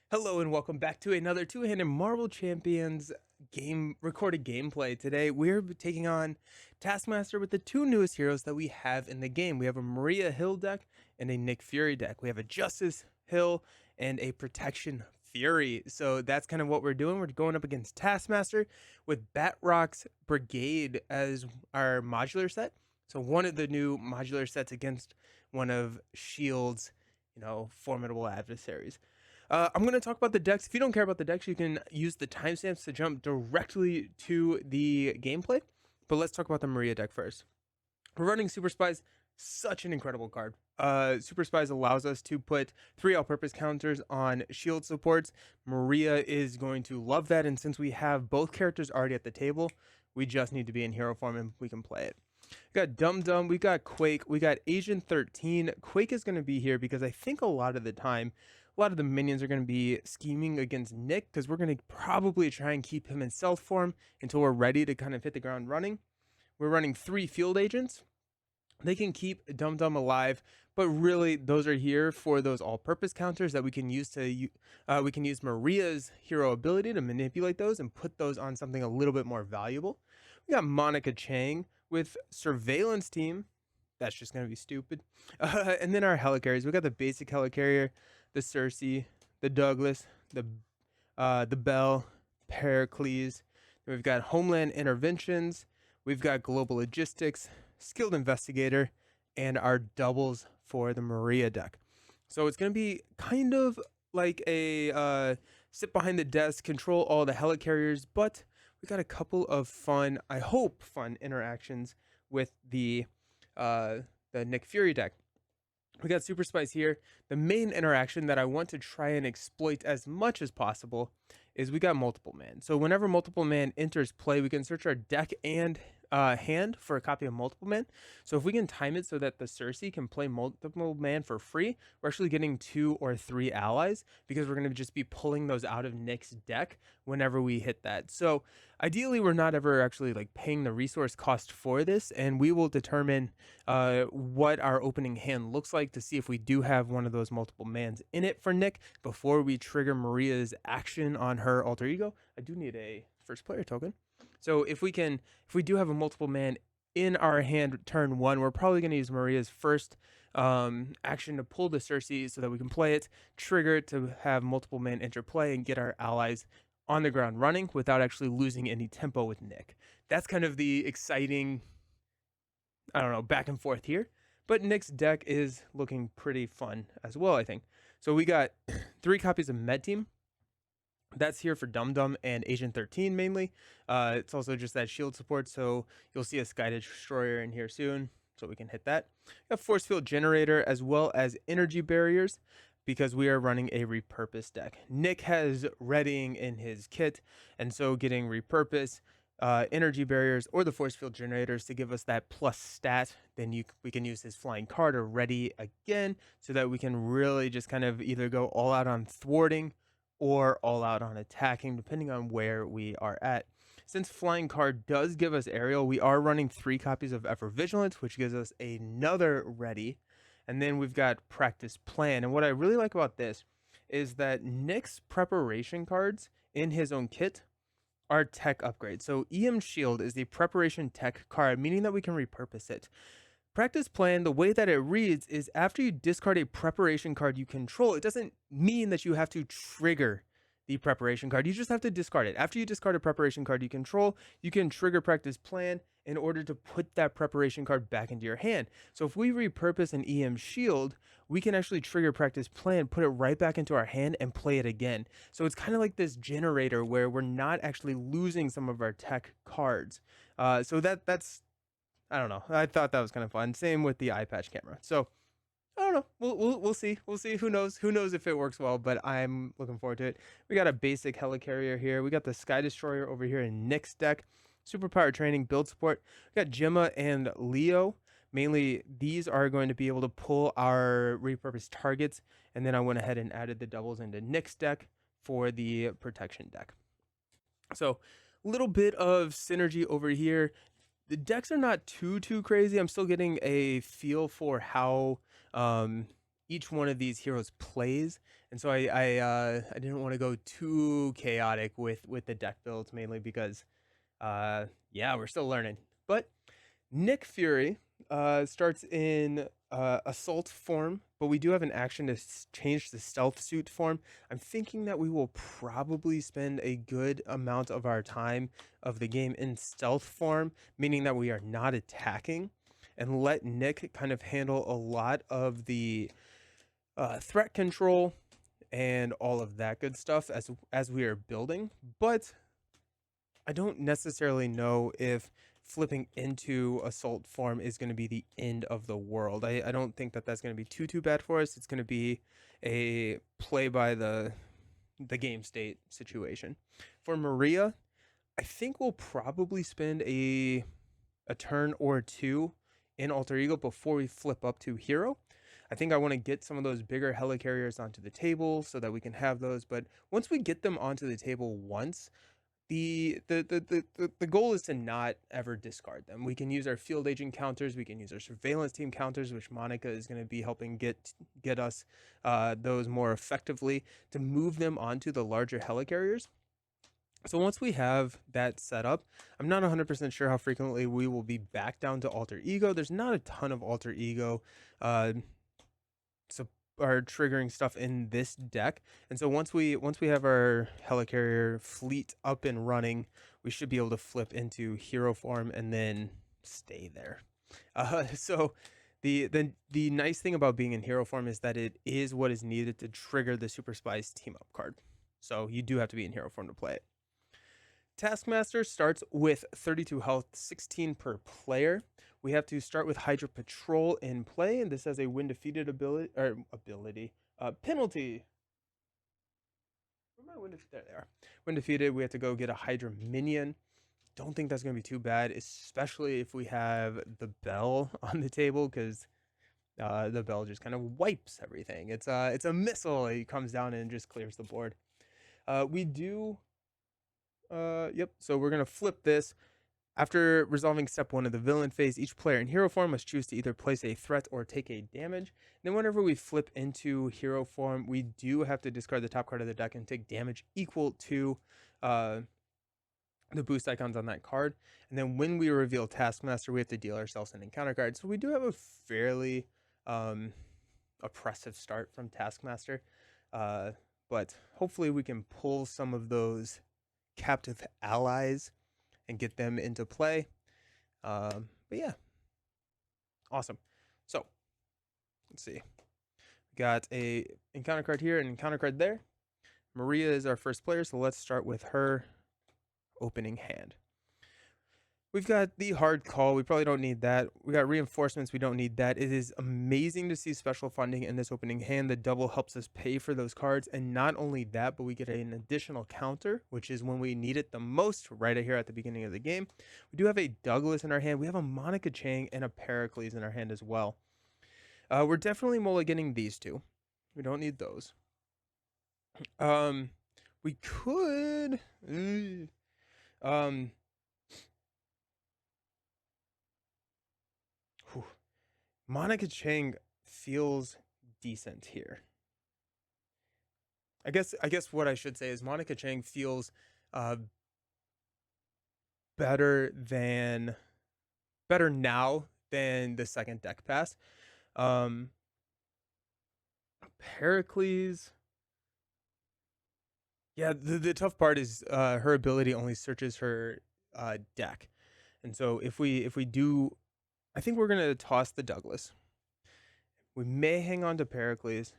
Hello and welcome back to another two-handed Marvel Champions game recorded gameplay. Today we're taking on Taskmaster with the two newest heroes that we have in the game. We have a Maria Hill deck and a Nick Fury deck. We have a Justice Hill and a Protection Fury. So that's kind of what we're doing. We're going up against Taskmaster with Batrock's Brigade as our modular set. So one of the new modular sets against one of Shield's, formidable adversaries. I'm going to talk about the decks. If you don't care about the decks, you can use the timestamps to jump directly to the gameplay. But let's talk about the Maria deck first. We're running Super Spies, such an incredible card. Super Spies allows us to put 3 all-purpose counters on shield supports. Maria is going to love that, and since we have both characters already at the table, we just need to be in hero form and we can play it. We got Dum Dum, we got Quake, we got Agent 13. Quake is going to be here because I think a lot of the time, a lot of the minions are going to be scheming against Nick because we're going to probably try and keep him in stealth form until we're ready to kind of hit the ground running. We're running 3 field agents. They can keep Dum Dum alive, but really those are here for those all-purpose counters that we can use we can use Maria's hero ability to manipulate those and put those on something a little bit more valuable. We got Monica Chang with Surveillance Team. That's just going to be stupid. And then our helicarriers. We got the basic helicarrier, the Cersei, the Douglas, the Bell, Pericles. Then we've got Homeland Interventions. We've got Global Logistics, Skilled Investigator, and our doubles for the Maria deck. So it's going to be kind of like a sit behind the desk, control all the helicarriers, but we got a couple of fun, I hope fun interactions with the Nick Fury deck. We got Super Spies here. The main interaction that I want to try and exploit as much as possible is we got Multiple Man. So whenever Multiple Man enters play, we can search our deck and hand for a copy of Multiple Man. So if we can time it so that the Cersei can play Multiple Man for free, we're actually getting 2 or 3 allies because we're going to just be pulling those out of Nick's deck whenever we hit that. So ideally, we're not ever actually like paying the resource cost for this, and we will determine what our opening hand looks like to see if we do have one of those Multiple Mans in it for Nick before we trigger Maria's action on her alter ego. I do need a first player token. So if we do have a Multiple Man in our hand turn 1, we're probably going to use Maria's first action to pull the Cersei so that we can play it, trigger it to have Multiple Man interplay and get our allies on the ground running without actually losing any tempo with Nick. That's kind of the exciting, I don't know, back and forth here. But Nick's deck is looking pretty fun as well, I think. So we got 3 copies of Med Team. That's here for Dum Dum and Agent 13 mainly. It's also just that shield support, so you'll see a Sky Destroyer in here soon, so we can hit that. We have Force Field Generator as well as Energy Barriers because we are running a repurpose deck. Nick has Readying in his kit, and so getting repurpose, energy barriers, or the force field generators to give us that plus stat. Then we can use his flying card or ready again so that we can really just kind of either go all out on thwarting or all out on attacking, depending on where we are at. Since flying card does give us aerial, we are running 3 copies of Ever Vigilance, which gives us another ready. And then we've got Practice Plan. And what I really like about this is that Nick's preparation cards in his own kit are tech upgrades. So EM Shield is the preparation tech card, meaning that we can repurpose it. Practice Plan, the way that it reads is after you discard a preparation card you control, it doesn't mean that you have to trigger the preparation card. You just have to discard it. After you discard a preparation card you control, you can trigger Practice Plan in order to put that preparation card back into your hand. So if we repurpose an EM Shield, we can actually trigger Practice Plan, put it right back into our hand, and play it again. So it's kind of like this generator where we're not actually losing some of our tech cards. So that's I don't know. I thought that was kind of fun. Same with the eye patch camera. So I don't know. We'll see. We'll see. Who knows? Who knows if it works well? But I'm looking forward to it. We got a basic helicarrier here. We got the Sky Destroyer over here in Nick's deck. Superpower training, build support. We got Gemma and Leo. Mainly, these are going to be able to pull our repurposed targets. And then I went ahead and added the doubles into Nick's deck for the protection deck. So a little bit of synergy over here. The decks are not too crazy. I'm still getting a feel for how each one of these heroes plays, and so I didn't want to go too chaotic with the deck builds, mainly because yeah, we're still learning. But Nick Fury starts in assault form, but we do have an action to change the stealth suit form. I'm thinking that we will probably spend a good amount of our time of the game in stealth form, meaning that we are not attacking, and let Nick kind of handle a lot of the threat control and all of that good stuff as we are building. But I don't necessarily know if flipping into assault form is going to be the end of the world. I don't think that that's going to be too bad for us. It's going to be a play by the game state situation. For Maria, I think we'll probably spend a turn or two in Alter Ego before we flip up to Hero. I think I want to get some of those bigger helicarriers onto the table so that we can have those. But once we get them onto the table once, the goal is to not ever discard them. We can use our field agent counters, we can use our surveillance team counters, which Monica is going to be helping get us those more effectively, to move them onto the larger helicarriers. So once we have that set up, I'm not 100% sure how frequently we will be back down to Alter Ego. There's not a ton of Alter Ego so are triggering stuff in this deck, and so once we have our helicarrier fleet up and running, we should be able to flip into hero form and then stay there. So the nice thing about being in hero form is that it is what is needed to trigger the Super Spies team up card. So you do have to be in hero form to play it. Taskmaster starts with 32 health, 16 per player. We have to start with Hydra Patrol in play, and this has a when defeated penalty. Where am I? There they are. When defeated, we have to go get a Hydra minion. Don't think that's going to be too bad, especially if we have the bell on the table, because the bell just kind of wipes everything. It's a missile. It comes down and just clears the board. We do. Yep. So we're gonna flip this. After resolving step 1 of the villain phase, each player in hero form must choose to either place a threat or take a damage. And then whenever we flip into hero form, we do have to discard the top card of the deck and take damage equal to the boost icons on that card. And then when we reveal Taskmaster, we have to deal ourselves an encounter card. So we do have a fairly oppressive start from Taskmaster. But hopefully we can pull some of those captive allies and get them into play. But yeah, awesome. So let's see. We got a encounter card here and encounter card there. Maria is our first player, so let's start with her opening hand. We've got the hard call. We probably don't need that. We got reinforcements. We don't need that. It is amazing to see special funding in this opening hand. The double helps us pay for those cards. And not only that, but we get an additional counter, which is when we need it the most, right here at the beginning of the game. We do have a Douglas in our hand. We have a Monica Chang and a Pericles in our hand as well. We're definitely mulliganing these two. We don't need those. We could... Monica Chang feels decent here. I guess what I should say is Monica Chang feels better now than the second deck pass. Pericles. Yeah, the tough part is her ability only searches her deck. And so if we do, I think we're going to toss the Douglas. We may hang on to Pericles.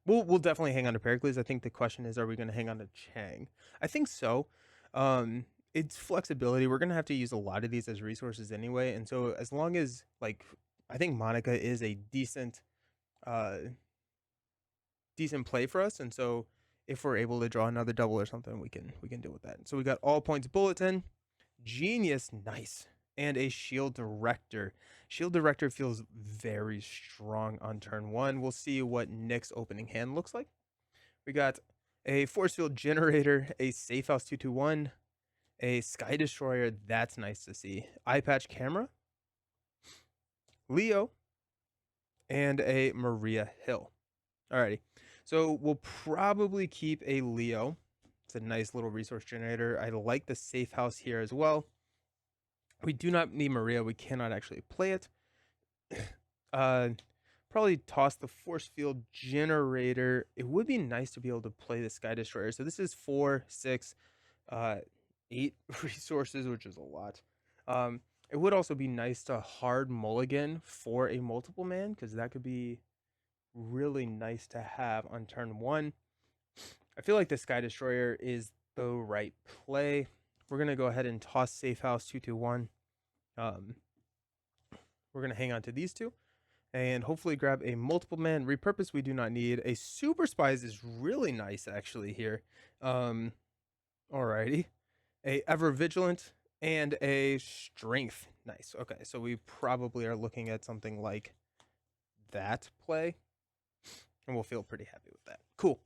We'll definitely hang on to Pericles. I think the question is, are we going to hang on to Chang? I think so. It's flexibility. We're going to have to use a lot of these as resources anyway. And so as long as, like, I think Monica is a decent play for us. And so if we're able to draw another double or something, we can deal with that. So we got all points bulletin. Genius. Nice. And a Shield Director. Shield Director feels very strong on turn 1. We'll see what Nick's opening hand looks like. We got a Force Field Generator, a Safe House 2/2/1, a Sky Destroyer. That's nice to see. Eye Patch Camera, Leo, and a Maria Hill. Alrighty. So we'll probably keep a Leo. It's a nice little resource generator. I like the safe house here as well. We do not need Maria. We cannot actually play it. Probably toss the force field generator. It would be nice to be able to play the Sky Destroyer. So this is 4, 6, 8 resources, which is a lot. It would also be nice to hard mulligan for a multiple man, because that could be really nice to have on turn 1. I feel like the Sky Destroyer is the right play. We're going to go ahead and toss Safe House 221. We're going to hang on to these two and hopefully grab a multiple man. Repurpose we do not need. A Super Spies is really nice actually here. Alrighty. A Ever Vigilant and a Strength. Nice. Okay, so we probably are looking at something like that play, and we'll feel pretty happy with that. Cool.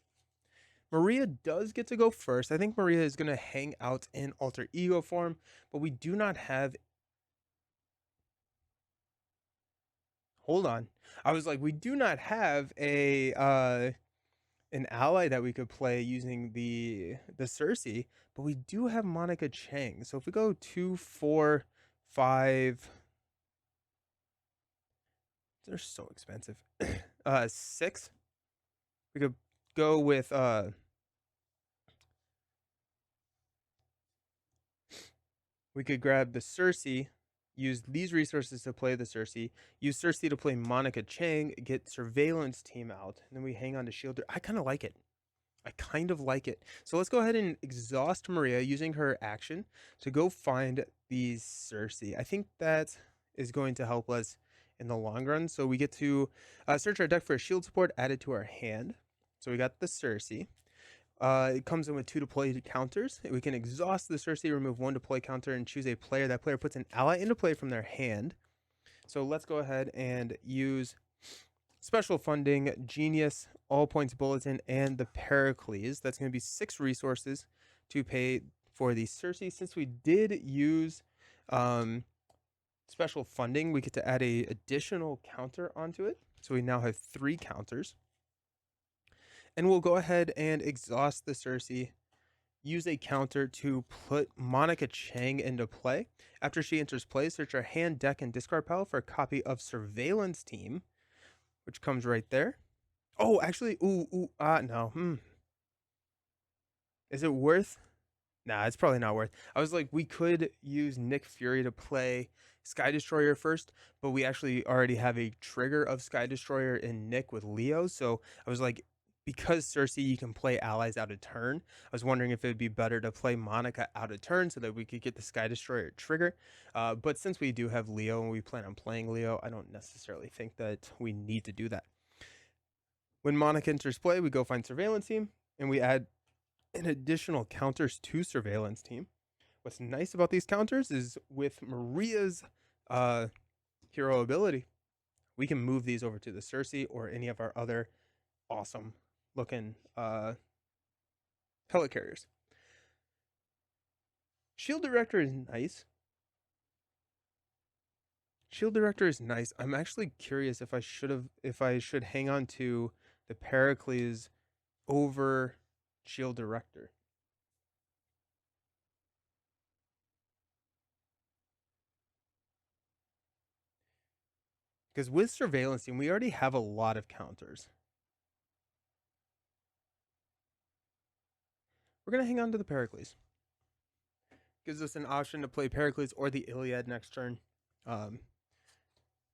Maria does get to go first. I think Maria is going to hang out in alter ego form, but we do not have... Hold on. I was like, we do not have a an ally that we could play using the Cersei, but we do have Monica Chang. So if we go 2, 4, 5, they're so expensive. 6. We could go with we could grab the Cersei, use these resources to play the Cersei, use Cersei to play Monica Chang, get Surveillance Team out, and then we hang on to Shielder. I kind of like it. I kind of like it. So let's go ahead and exhaust Maria using her action to go find these Cersei. I think that is going to help us in the long run. So we get to search our deck for a shield support added to our hand. So we got the Cersei. It comes in with 2 deploy counters. We can exhaust the Cersei, remove 1 deploy counter, and choose a player. That player puts an ally into play from their hand. So let's go ahead and use Special Funding, Genius, All Points Bulletin, and the Pericles. That's going to be 6 resources to pay for the Cersei. Since we did use Special Funding, we get to add a additional counter onto it. So we now have 3 counters. And we'll go ahead and exhaust the Cersei, use a counter to put Monica Chang into play. After she enters play, search our hand, deck, and discard pile for a copy of Surveillance Team, which comes right there. Oh, actually, no. Is it worth? Nah, it's probably not worth. I was like, we could use Nick Fury to play Sky Destroyer first, but we actually already have a trigger of Sky Destroyer in Nick with Leo. So I was like, because Cersei, you can play allies out of turn. I was wondering if it would be better to play Monica out of turn so that we could get the Sky Destroyer trigger. But since we do have Leo and we plan on playing Leo, I don't necessarily think that we need to do that. When Monica enters play, we go find Surveillance Team and we add an additional counters to Surveillance Team. What's nice about these counters is with Maria's hero ability, we can move these over to the Cersei or any of our other awesome looking helicarriers. Shield Director is nice. Shield Director is nice. I'm actually curious if I should hang on to the Pericles over Shield Director. Because with Surveillance Team, we already have a lot of counters. We're going to hang on to the Pericles. Gives us an option to play Pericles or the Iliad next turn. But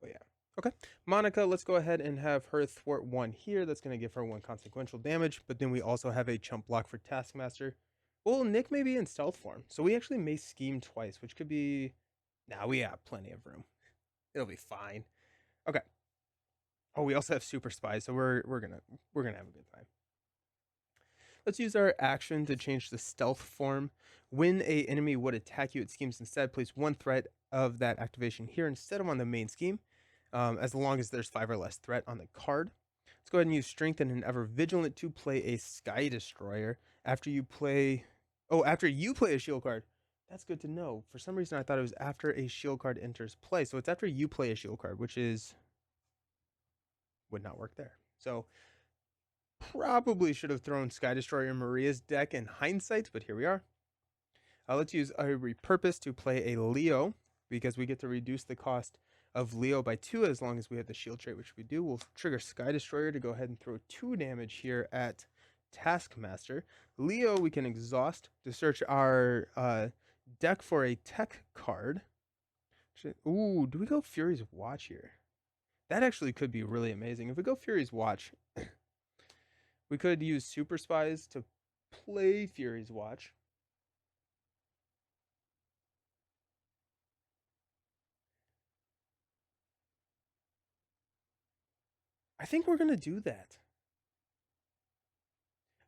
yeah. Okay. Monica, let's go ahead and have her thwart 1 here. That's going to give her 1 consequential damage. But then we also have a chump block for Taskmaster. Well, Nick may be in stealth form. So we actually may scheme twice, which could be... Nah, we have plenty of room. It'll be fine. Okay. Oh, we also have Super Spies, so we're gonna have a good time. Let's use our action to change the stealth form. When a enemy would attack you, it schemes instead. Place 1 threat of that activation here instead of on the main scheme, as long as there's 5 or less threat on the card. Let's go ahead and use Strengthen and Ever Vigilant to play a Sky Destroyer. After you play a shield card. That's good to know. For some reason, I thought it was after a shield card enters play. So it's after you play a shield card, which is would not work there. So probably should have thrown Sky Destroyer in Maria's deck in hindsight, but here we are. Let's use a repurpose to play a Leo, because we get to reduce the cost of Leo by 2 as long as we have the shield trait, which we do. We'll trigger Sky Destroyer to go ahead and throw 2 damage here at Taskmaster. Leo, we can exhaust to search our deck for a tech card. Ooh, do we go Fury's Watch here? That actually could be really amazing. If we go Fury's Watch, we could use Super Spies to play Fury's Watch. I think we're gonna do that.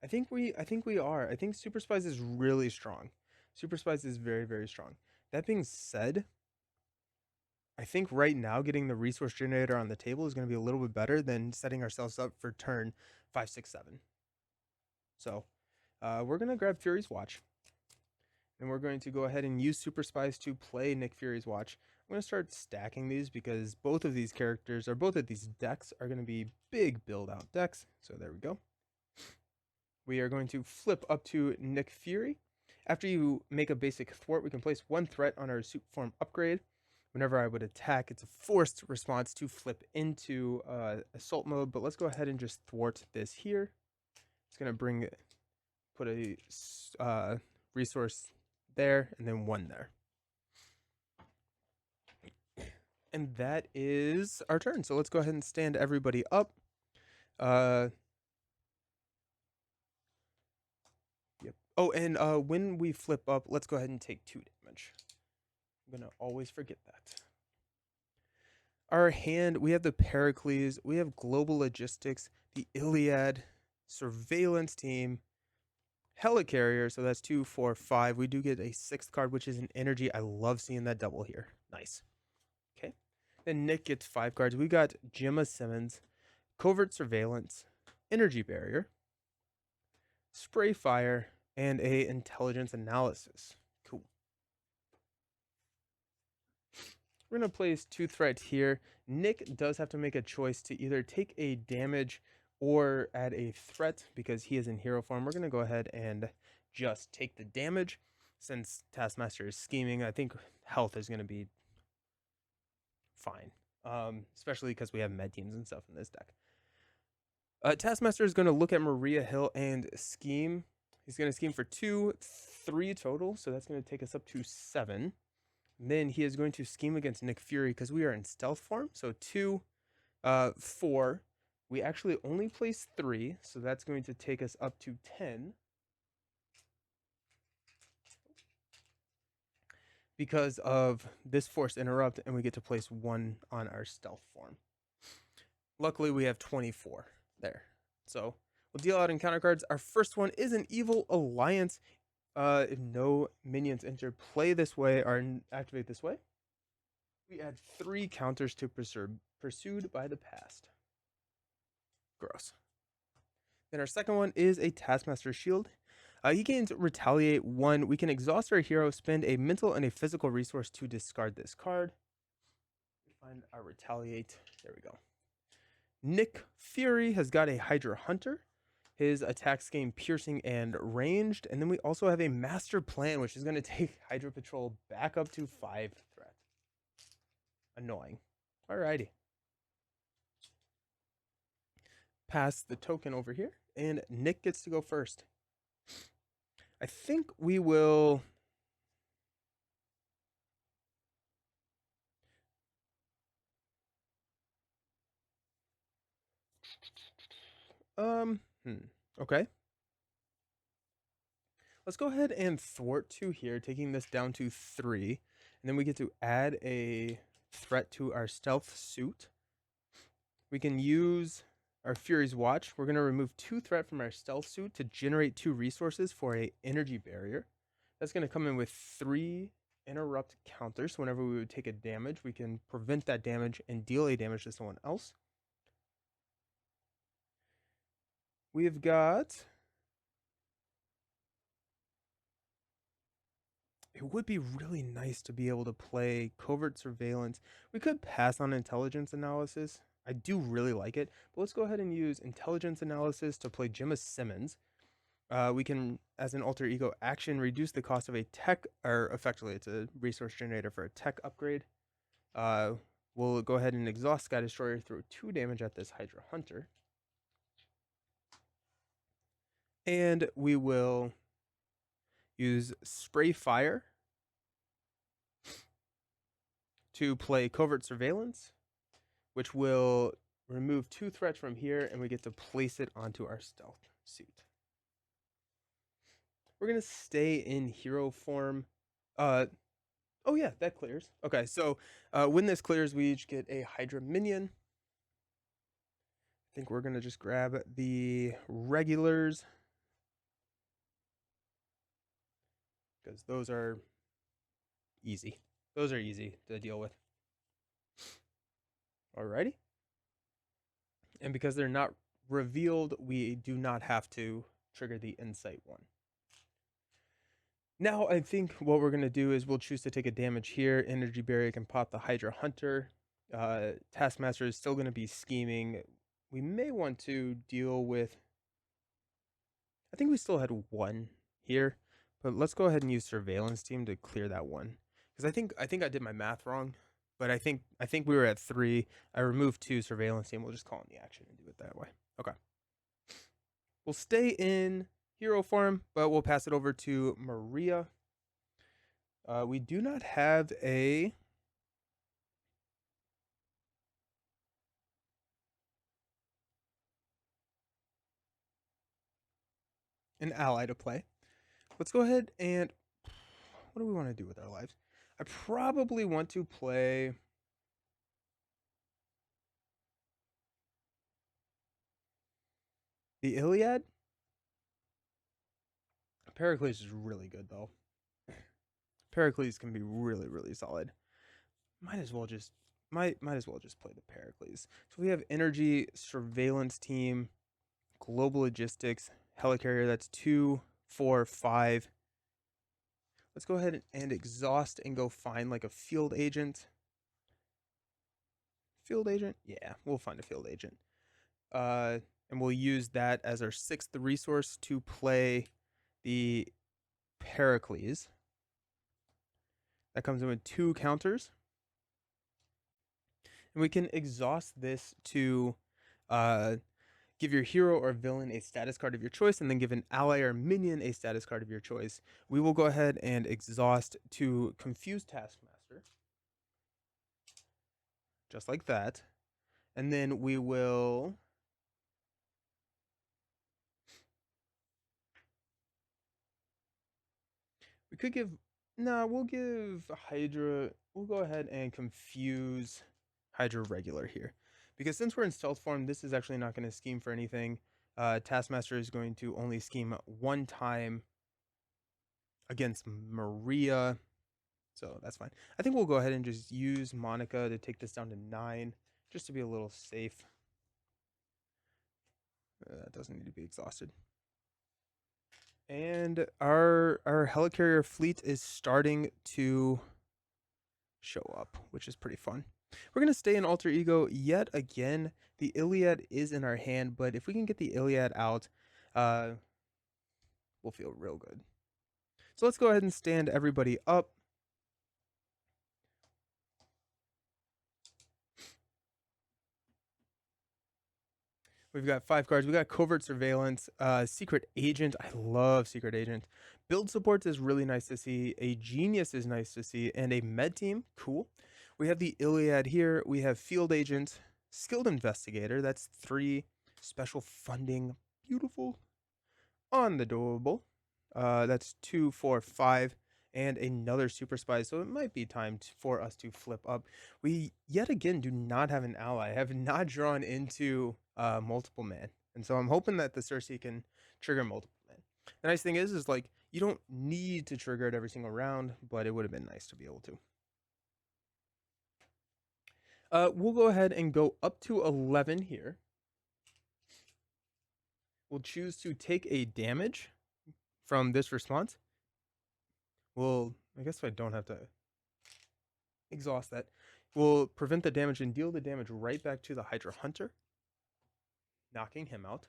I think we are. I think Super Spies is really strong. Super Spies is very, very strong. That being said, I think right now getting the resource generator on the table is going to be a little bit better than setting ourselves up for turn 5, 6, 7. So we're going to grab Fury's Watch. And we're going to go ahead and use Super Spies to play Nick Fury's Watch. I'm going to start stacking these because both of these characters, or both of these decks, are going to be big build-out decks. So there we go. We are going to flip up to Nick Fury. After you make a basic thwart, we can place 1 threat on our suit form upgrade. Whenever I would attack, it's a forced response to flip into assault mode, but let's go ahead and just thwart this here. It's going to put a resource there, and then 1 there. And that is our turn. So let's go ahead and stand everybody up. Yep. Oh, and when we flip up, let's go ahead and take 2 damage. I'm going to always forget that. Our hand, we have the Pericles, we have Global Logistics, the Iliad, Surveillance Team, Helicarrier, so that's 2, 4, 5. We do get a 6th card, which is an energy. I love seeing that double here. Nice. Okay. Then Nick gets 5 cards. We got Gemma Simmons, Covert Surveillance, Energy Barrier, Spray Fire, and a Intelligence Analysis. Cool. We're going to place 2 threats here. Nick does have to make a choice to either take a damage or add a threat because he is in hero form. We're going to go ahead and just take the damage. Since Taskmaster is scheming, I think health is going to be fine, especially because we have med teams and stuff in this deck. Taskmaster is going to look at Maria Hill and scheme. He's going to scheme for 2, 3 total, so that's going to take us up to 7. Then he is going to scheme against Nick Fury because we are in stealth form. So 2, 4. We actually only place 3, so that's going to take us up to 10. Because of this forced interrupt, and we get to place 1 on our stealth form. Luckily, we have 24 there. So we'll deal out encounter cards. Our first one is an Evil Alliance. If no minions enter play this way or activate this way, we add 3 counters to Pursued by the Past. Gross. Then our second one is a Taskmaster Shield. He gains Retaliate 1. We can exhaust our hero, spend a mental and a physical resource to discard this card. Find our Retaliate. There we go. Nick Fury has got a Hydra Hunter. His attacks gain piercing and ranged. And then we also have a Master Plan, which is going to take Hydra Patrol back up to 5 threat. Annoying. Alrighty. Pass the token over here, and Nick gets to go first. I think we will... Okay. Let's go ahead and thwart 2 here, taking this down to 3. And then we get to add a threat to our stealth suit. We can use our Fury's Watch. We're going to remove 2 threat from our stealth suit to generate 2 resources for a energy barrier. That's going to come in with 3 interrupt counters. So whenever we would take a damage, we can prevent that damage and deal a damage to someone else. We've got... It would be really nice to be able to play Covert Surveillance. We could pass on Intelligence Analysis. I do really like it. But let's go ahead and use Intelligence Analysis to play Gemma Simmons. We can, as an alter ego action, reduce the cost of a tech, or effectively it's a resource generator for a tech upgrade. We'll go ahead and exhaust Sky Destroyer, throw 2 damage at this Hydra Hunter. And we will use Spray Fire to play Covert Surveillance, which will remove 2 threats from here, and we get to place it onto our stealth suit. We're going to stay in hero form. Oh yeah, that clears. Okay, so when this clears, we each get a Hydra minion. I think we're going to just grab the regulars, because those are easy. Those are easy to deal with. Alrighty. And because they're not revealed, we do not have to trigger the Insight one. Now, I think what we're going to do is we'll choose to take a damage here. Energy Barrier can pop the Hydra Hunter. Taskmaster is still going to be scheming. We may want to deal with... I think we still had 1 here, but let's go ahead and use Surveillance Team to clear that 1. Because I think I did my math wrong, but I think we were at 3. I removed 2 Surveillance Team. We'll just call in the action and do it that way. Okay. We'll stay in hero form, but we'll pass it over to Maria. We do not have an ally to play. Let's go ahead and... what do we want to do with our lives? I probably want to play... the Iliad. Pericles is really good, though. Pericles can be really, really solid. Might as well just play the Pericles. So we have Energy, Surveillance Team, Global Logistics, Helicarrier. That's 2, 4, 5. Let's go ahead and exhaust and go find like a field agent. Field agent? Yeah, we'll find a field agent. And we'll use that as our 6th resource to play the Pericles. That comes in with 2 counters. And we can exhaust this to give your hero or villain a status card of your choice, and then give an ally or minion a status card of your choice. We will go ahead and exhaust to confuse Taskmaster. Just like that. And then we will... we could give... no, we'll give Hydra... we'll go ahead and confuse Hydra regular here. Because since we're in stealth form, this is actually not going to scheme for anything. Taskmaster is going to only scheme 1 time against Maria. So that's fine. I think we'll go ahead and just use Monica to take this down to 9, just to be a little safe. That doesn't need to be exhausted. And our Helicarrier fleet is starting to show up, which is pretty fun. We're going to stay in alter ego yet again. The Iliad is in our hand, but if we can get the Iliad out, we'll feel real good. So let's go ahead and stand everybody up. We've got 5 cards. We got Covert Surveillance, Secret Agent. I love Secret Agent. Build Supports is really nice to see. A Genius is nice to see. And a Med Team, cool. We have the Iliad here. We have Field Agent, Skilled Investigator. That's 3. Special Funding, beautiful. On the Doable. That's 2, 4, 5. And another Super Spy. So it might be time for us to flip up. We, yet again, do not have an ally. I have not drawn into multiple man. And so I'm hoping that the Cersei can trigger multiple man. The nice thing is like, you don't need to trigger it every single round, but it would have been nice to be able to. We'll go ahead and go up to 11 here. We'll choose to take a damage from this response. Well, I guess I don't have to exhaust that. We'll prevent the damage and deal the damage right back to the Hydra Hunter, knocking him out.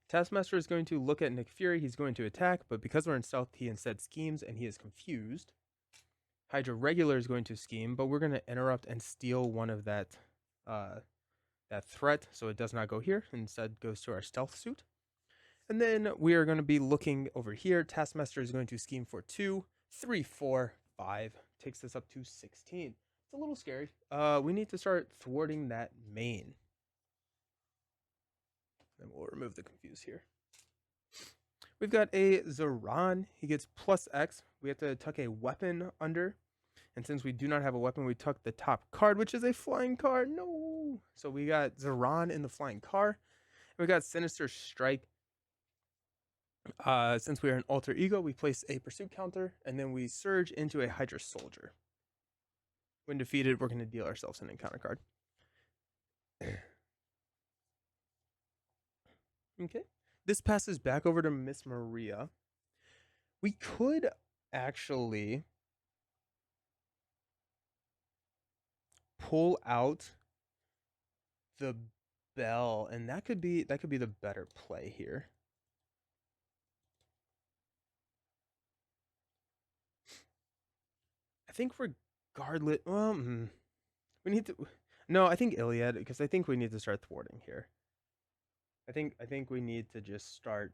Taskmaster is going to look at Nick Fury. He's going to attack, but because we're in stealth, he instead schemes and he is confused. Hydra Regular is going to scheme, but we're going to interrupt and steal one of that threat, so it does not go here. Instead, goes to our stealth suit. And then we are going to be looking over here. Taskmaster is going to scheme for 2, 3, 4, 5. Takes this up to 16. It's a little scary. We need to start thwarting that main. Then we'll remove the confuse here. We've got a Zoran. He gets plus X. We have to tuck a weapon under. And since we do not have a weapon, we tuck the top card, which is a flying car. No. So we got Zoran in the flying car. We got Sinister Strike. Since we are an alter ego, we place a pursuit counter, and then we surge into a Hydra Soldier. When defeated, we're going to deal ourselves an encounter card. Okay. This passes back over to Miss Maria. We could actually pull out the bell, and that could be the better play here. I think regardless, we need to. No, I think Iliad, because I think we need to start thwarting here. I think we need to just start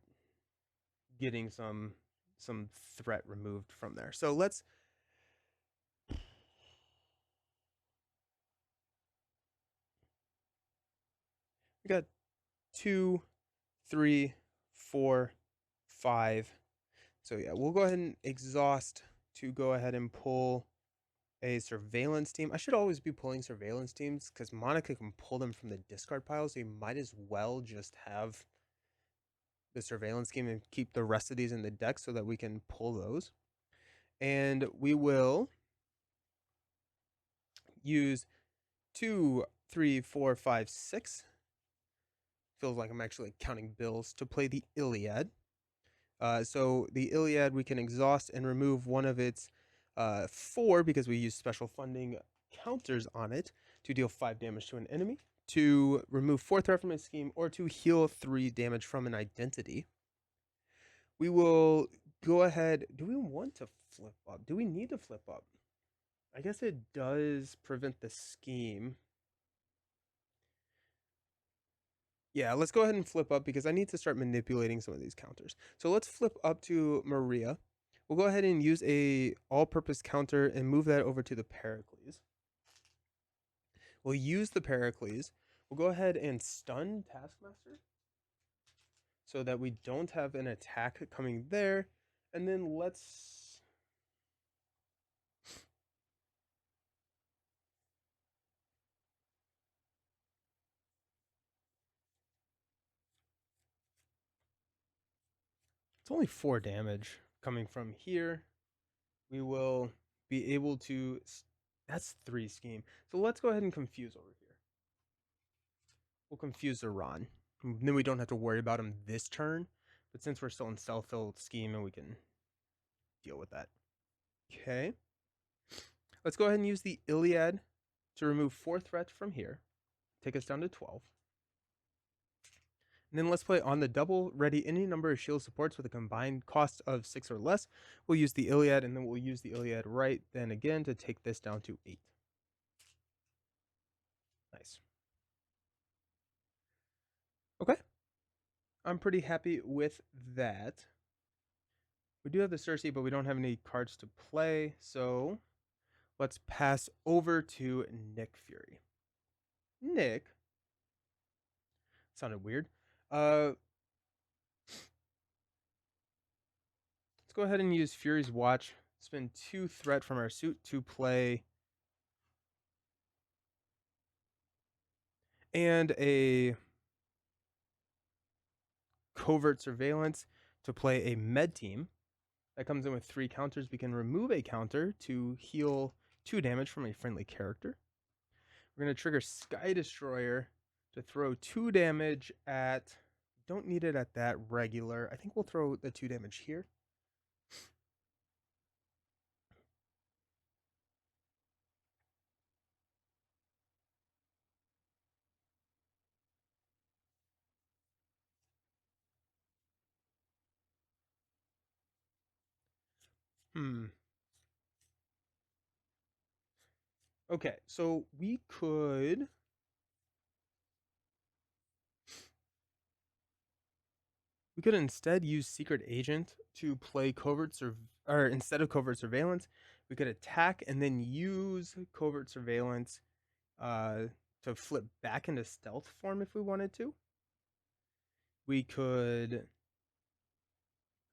getting some threat removed from there. So let's. We got 2, 3, 4, 5. So yeah, we'll go ahead and exhaust to go ahead and pull a surveillance team. I should always be pulling surveillance teams because Monica can pull them from the discard pile, so you might as well just have the surveillance team and keep the rest of these in the deck so that we can pull those. And we will use 2, 3, 4, 5, 6. Feels like I'm actually counting bills to play the Iliad. So the Iliad, we can exhaust and remove one of its 4 because we use special funding counters on it to deal 5 damage to an enemy, to remove 4 threat from a scheme, or to heal 3 damage from an identity. We will go ahead. Do we want to flip up? Do we need to flip up? I guess it does prevent the scheme. Yeah, let's go ahead and flip up because I need to start manipulating some of these counters. So let's flip up to Maria. We'll go ahead and use a all-purpose counter and move that over to the Pericles. We'll use the Pericles. We'll go ahead and stun Taskmaster so that we don't have an attack coming there. And then let's... It's only 4 damage coming from here. We will be able to... That's 3 scheme. So let's go ahead and confuse over here. We'll confuse Zoran. Then we don't have to worry about him this turn. But since we're still in stealth, he'll scheme and we can deal with that. Okay. Let's go ahead and use the Iliad to remove 4 threats from here. Take us down to 12. And then let's play on the double. Ready any number of shield supports with a combined cost of 6 or less. We'll use the Iliad, and then we'll use the Iliad right then again to take this down to 8. Nice. Okay. I'm pretty happy with that. We do have the Cersei, but we don't have any cards to play, so let's pass over to Nick Fury. Nick. Sounded weird. Let's go ahead and use Fury's Watch. Spend 2 threat from our suit to play. And a covert surveillance to play a med team. That comes in with 3 counters. We can remove a counter to heal 2 damage from a friendly character. We're going to trigger Sky Destroyer to throw 2 damage at... Don't need it at that regular. I think we'll throw the 2 damage here. Okay, so we could instead use Secret Agent to play or instead of Covert Surveillance, we could attack and then use Covert Surveillance uh, to flip back into stealth form if we wanted to. We could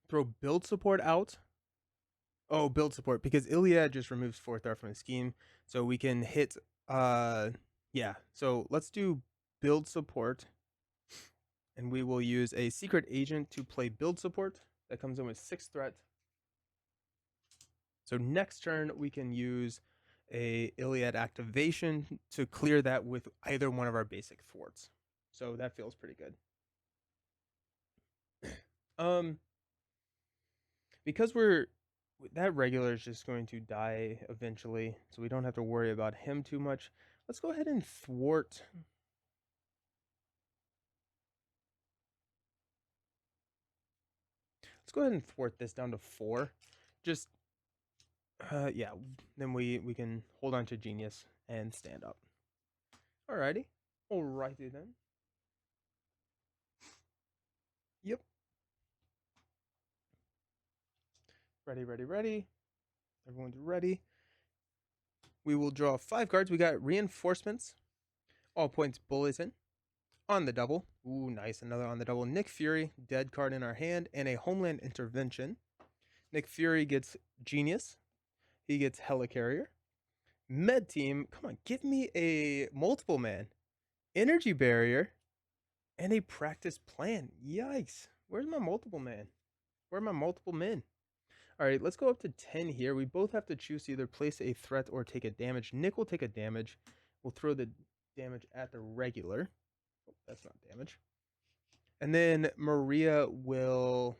throw Build Support out. Oh, Build Support, because Iliad just removes 4th art from the scheme, so we can hit. Yeah, so let's do Build Support, and we will use a Secret Agent to play Build Support. That comes in with 6 threat. So next turn, we can use a Iliad activation to clear that with either one of our basic thwarts. So that feels pretty good. Because that regular is just going to die eventually, so we don't have to worry about him too much. Let's go ahead and thwart. Let's go ahead and thwart this down to 4. Just yeah, then we can hold on to Genius and stand up. Alrighty. Alrighty then. Yep. Ready. Everyone's ready. We will draw 5 cards. We got Reinforcements. All points bulletin. On the double. Ooh, nice. Another on the double. Nick Fury, dead card in our hand, and a Homeland Intervention. Nick Fury gets Genius. He gets Helicarrier. Med Team, come on, give me a multiple man. Energy Barrier, and a Practice Plan. Yikes. Where's my multiple man? Where are my multiple men? All right, let's go up to 10 here. We both have to choose to either place a threat or take a damage. Nick will take a damage. We'll throw the damage at the regular. Oh, that's not damage. And then Maria will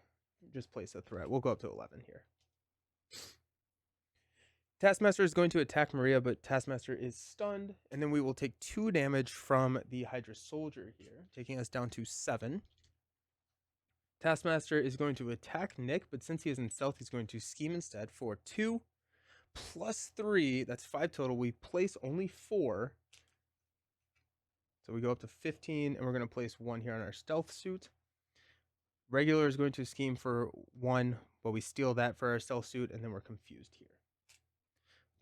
just place a threat. We'll go up to 11 here. Taskmaster is going to attack Maria, but Taskmaster is stunned. And then we will take 2 damage from the Hydra Soldier here, taking us down to 7. Taskmaster is going to attack Nick, but since he is in stealth, he's going to scheme instead for 2 plus 3. That's 5 total. We place only 4. So we go up to 15, and we're going to place 1 here on our stealth suit. Regular is going to scheme for 1, but we steal that for our stealth suit, and then we're confused here.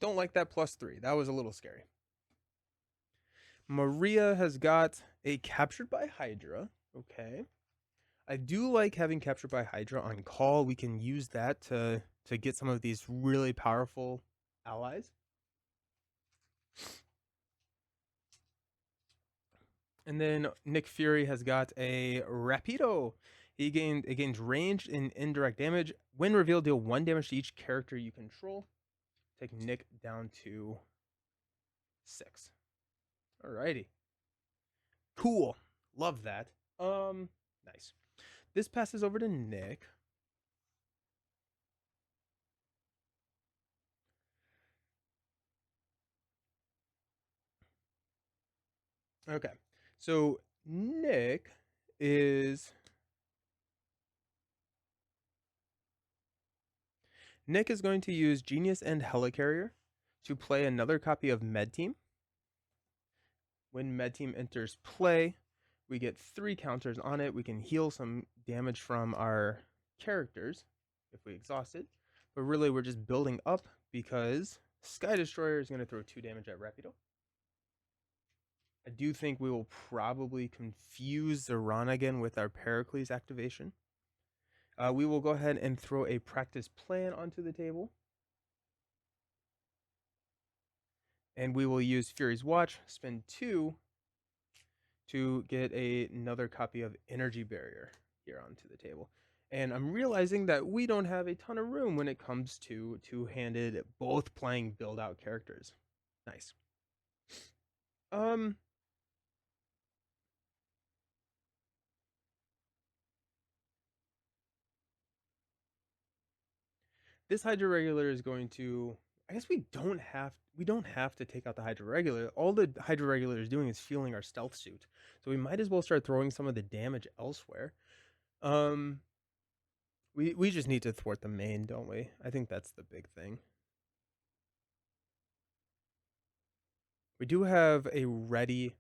Don't like that plus 3. That was a little scary. Maria has got a Captured by Hydra. Okay. I do like having Captured by Hydra on call. We can use that to get some of these really powerful allies. And then Nick Fury has got a Rapido. It gains ranged and indirect damage. When revealed, deal 1 damage to each character you control. Take Nick down to 6. Alrighty. Cool. Love that. Nice. This passes over to Nick. Okay. So Nick is going to use Genius and Helicarrier to play another copy of Med Team. When Med Team enters play, we get 3 counters on it. We can heal some damage from our characters if we exhaust it. But really, we're just building up because Sky Destroyer is going to throw 2 damage at Rapido. I do think we will probably confuse Zeran again with our Pericles activation. We will go ahead and throw a Practice Plan onto the table. And we will use Fury's Watch, spend 2 to get another copy of Energy Barrier here onto the table. And I'm realizing that we don't have a ton of room when it comes to two-handed, both playing build-out characters. Nice. This Hydra Regular is going to... I guess we don't have to take out the Hydra Regular. All the Hydra Regular is doing is fueling our stealth suit. So we might as well start throwing some of the damage elsewhere. We just need to thwart the main, don't we? I think that's the big thing. We do have a ready,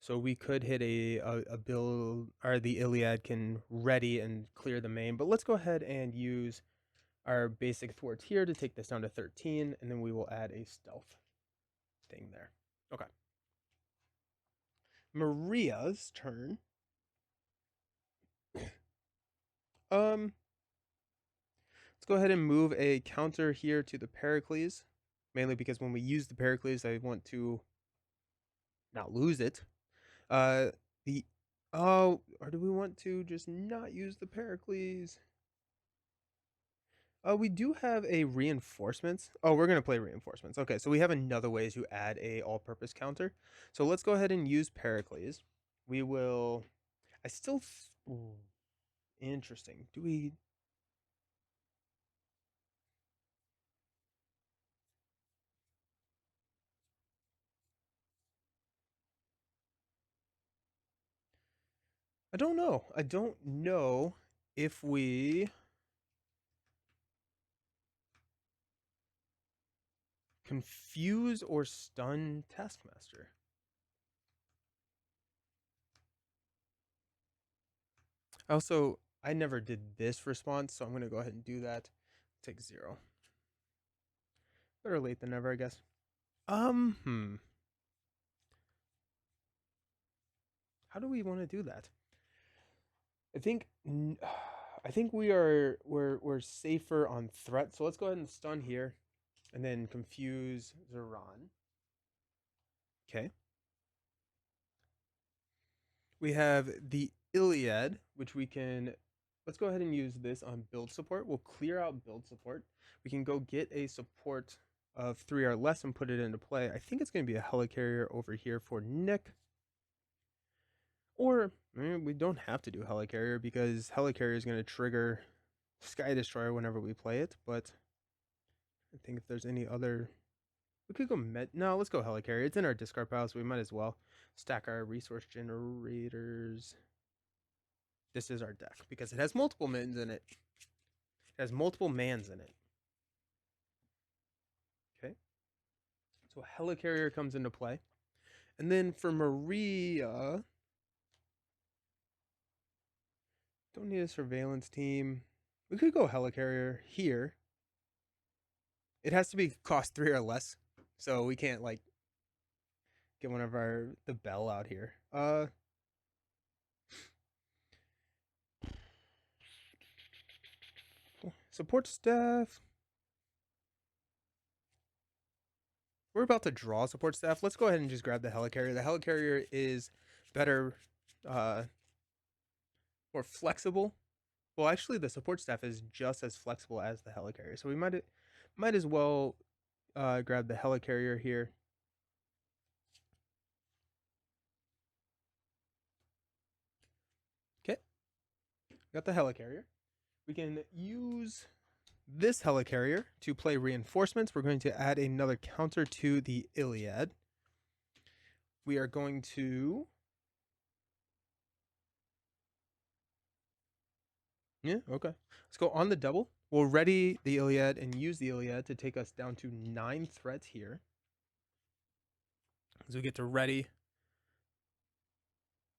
so we could hit a build, or the Iliad can ready and clear the main. But let's go ahead and use our basic thwarts here to take this down to 13, and then we will add a stealth thing there. Okay. Maria's turn. Let's go ahead and move a counter here to the Pericles, mainly because when we use the Pericles, I want to not lose it. The or do we want to just not use the Pericles? We do have a reinforcements. Oh, we're gonna play reinforcements. Okay, so we have another way to add a all-purpose counter. So let's go ahead and use Pericles. We will. I still. Ooh, interesting. Do we? I don't know. I don't know if we confuse or stun Taskmaster. Also, I never did this response, so I'm going to go ahead and do that. Take 0. Better late than never, I guess. How do we want to do that? I think we're safer on threat. So let's go ahead and stun here and then confuse Zeron. Okay. We have the Iliad, which we can, let's go ahead and use this on build support. We'll clear out build support. We can go get a support of 3 or less and put it into play. I think it's going to be a helicarrier over here for Nick. Or we don't have to do helicarrier because helicarrier is going to trigger Sky Destroyer whenever we play it. But I think if there's any other, we could go no, let's go helicarrier. It's in our discard pile, so we might as well stack our resource generators. This is our deck because it has multiple mins in it. It has multiple mans in it. Okay. So helicarrier comes into play. And then for Maria, don't need a surveillance team. We could go helicarrier here. It has to be cost 3 or less. So we can't like get one of the bell out here. Support staff. We're about to draw support staff. Let's go ahead and just grab the helicarrier. The helicarrier is better, more flexible. Well, actually, the support staff is just as flexible as the helicarrier, so we might as well grab the helicarrier here. Okay, got the helicarrier. We can use this helicarrier to play reinforcements. We're going to add another counter to the Iliad. We are going to... Yeah, okay. Let's go on the double. We'll ready the Iliad and use the Iliad to take us down to 9 threats here. So we get to ready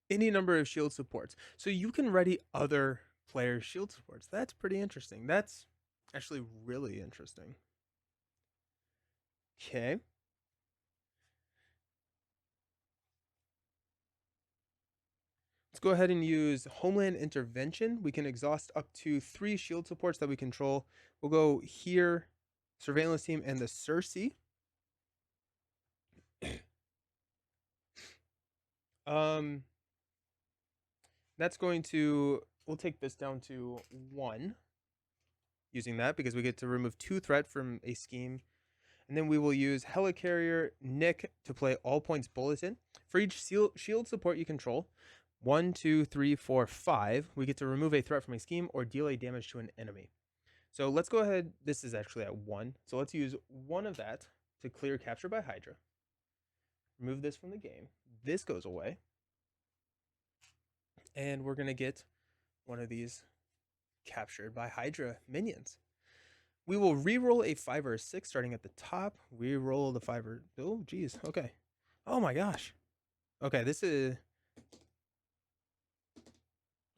any number of shield supports. So you can ready other players' shield supports. That's pretty interesting. That's actually really interesting. Okay. Let's go ahead and use Homeland Intervention. We can exhaust up to 3 shield supports that we control. We'll go here, Surveillance Team, and the Cersei. That's going to, we'll take this down to 1 using that because we get to remove 2 threat from a scheme. And then we will use Helicarrier Nick to play all points bulletin. For each shield support you control, 1, 2, 3, 4, 5, we get to remove a threat from a scheme or deal a damage to an enemy. So let's go ahead. This is actually at 1. So let's use 1 of that to clear capture by Hydra. Remove this from the game. This goes away. And we're going to get one of these captured by Hydra minions. We will re-roll a 5 or a 6 starting at the top. We roll the 5 or... Oh, geez. Okay. Oh, my gosh. Okay, this is...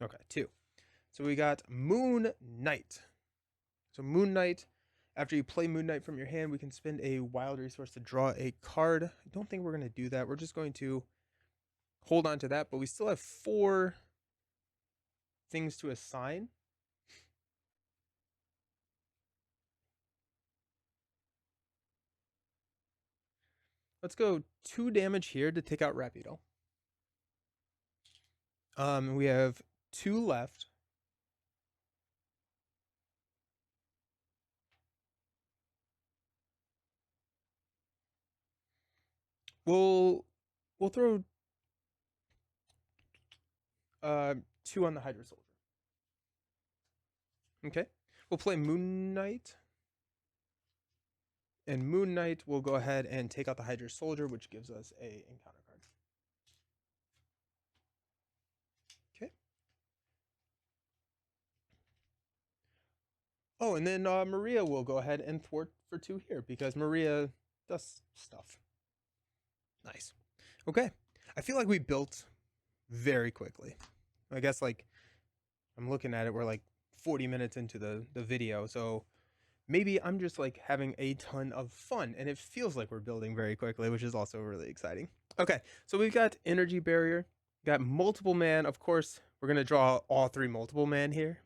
Okay, 2. So we got Moon Knight. So Moon Knight, after you play Moon Knight from your hand, we can spend a wild resource to draw a card. I don't think we're going to do that. We're just going to hold on to that, but we still have 4 things to assign. Let's go 2 damage here to take out Rapido. We have 2 left. We'll throw 2 on the Hydra Soldier. Okay. We'll play Moon Knight. And Moon Knight will go ahead and take out the Hydra Soldier, which gives us a encounter card. Okay. Oh, and then Maria will go ahead and thwart for 2 here because Maria does stuff. Nice. Okay. I feel like we built very quickly. I guess like I'm looking at it, we're like 40 minutes into the video, so maybe I'm just like having a ton of fun and it feels like we're building very quickly, which is also really exciting. Okay, so we've got Energy Barrier, got Multiple Man. Of course, we're gonna draw all 3 multiple men here,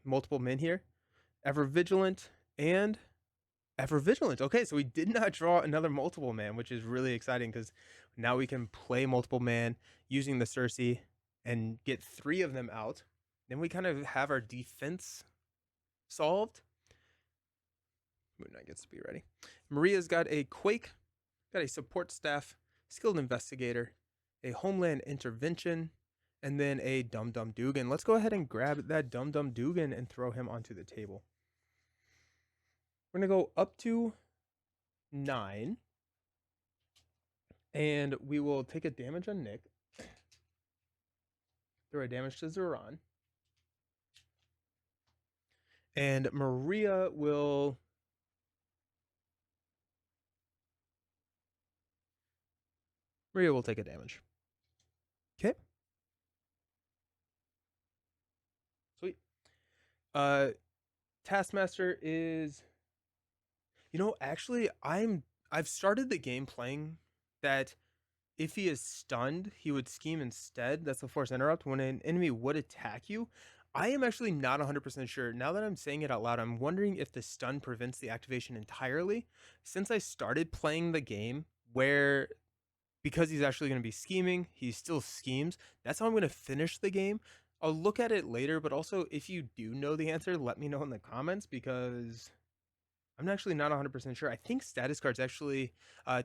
Ever Vigilant and Ever Vigilant. Okay, so we did not draw another Multiple Man, which is really exciting because now we can play Multiple Man using the Circe and get 3 of them out. Then we kind of have our defense solved. Moon Knight gets to be ready. Maria's got a Quake, got a Support Staff, Skilled Investigator, a Homeland Intervention, and then a Dum Dum Dugan. Let's go ahead and grab that Dum Dum Dugan and throw him onto the table. We're going to go up to 9. And we will take a damage on Nick. Throw a damage to Zoran. And Maria will... take a damage. Okay. Sweet. Taskmaster is... You know, actually, I've started the game playing that if he is stunned, he would scheme instead. That's the Force Interrupt. When an enemy would attack you, I am actually not 100% sure. Now that I'm saying it out loud, I'm wondering if the stun prevents the activation entirely. Since I started playing the game where, because he's actually going to be scheming, he still schemes. That's how I'm going to finish the game. I'll look at it later, but also if you do know the answer, let me know in the comments because... I'm actually not 100% sure. I think status cards actually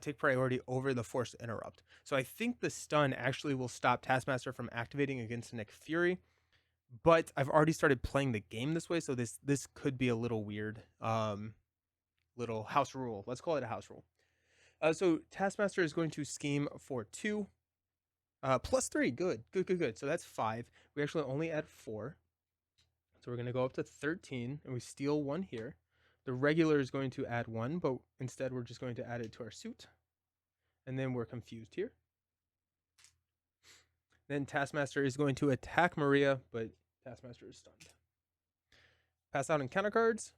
take priority over the Forced Interrupt. So I think the stun actually will stop Taskmaster from activating against Nick Fury. But I've already started playing the game this way, so this could be a little weird. Little house rule. Let's call it a house rule. So Taskmaster is going to scheme for 2. Plus 3. Good. So that's 5. We actually only add 4. So we're going to go up to 13, and we steal 1 here. The regular is going to add 1, but instead we're just going to add it to our suit. And then we're confused here. Then Taskmaster is going to attack Maria, but Taskmaster is stunned. Pass out encounter cards.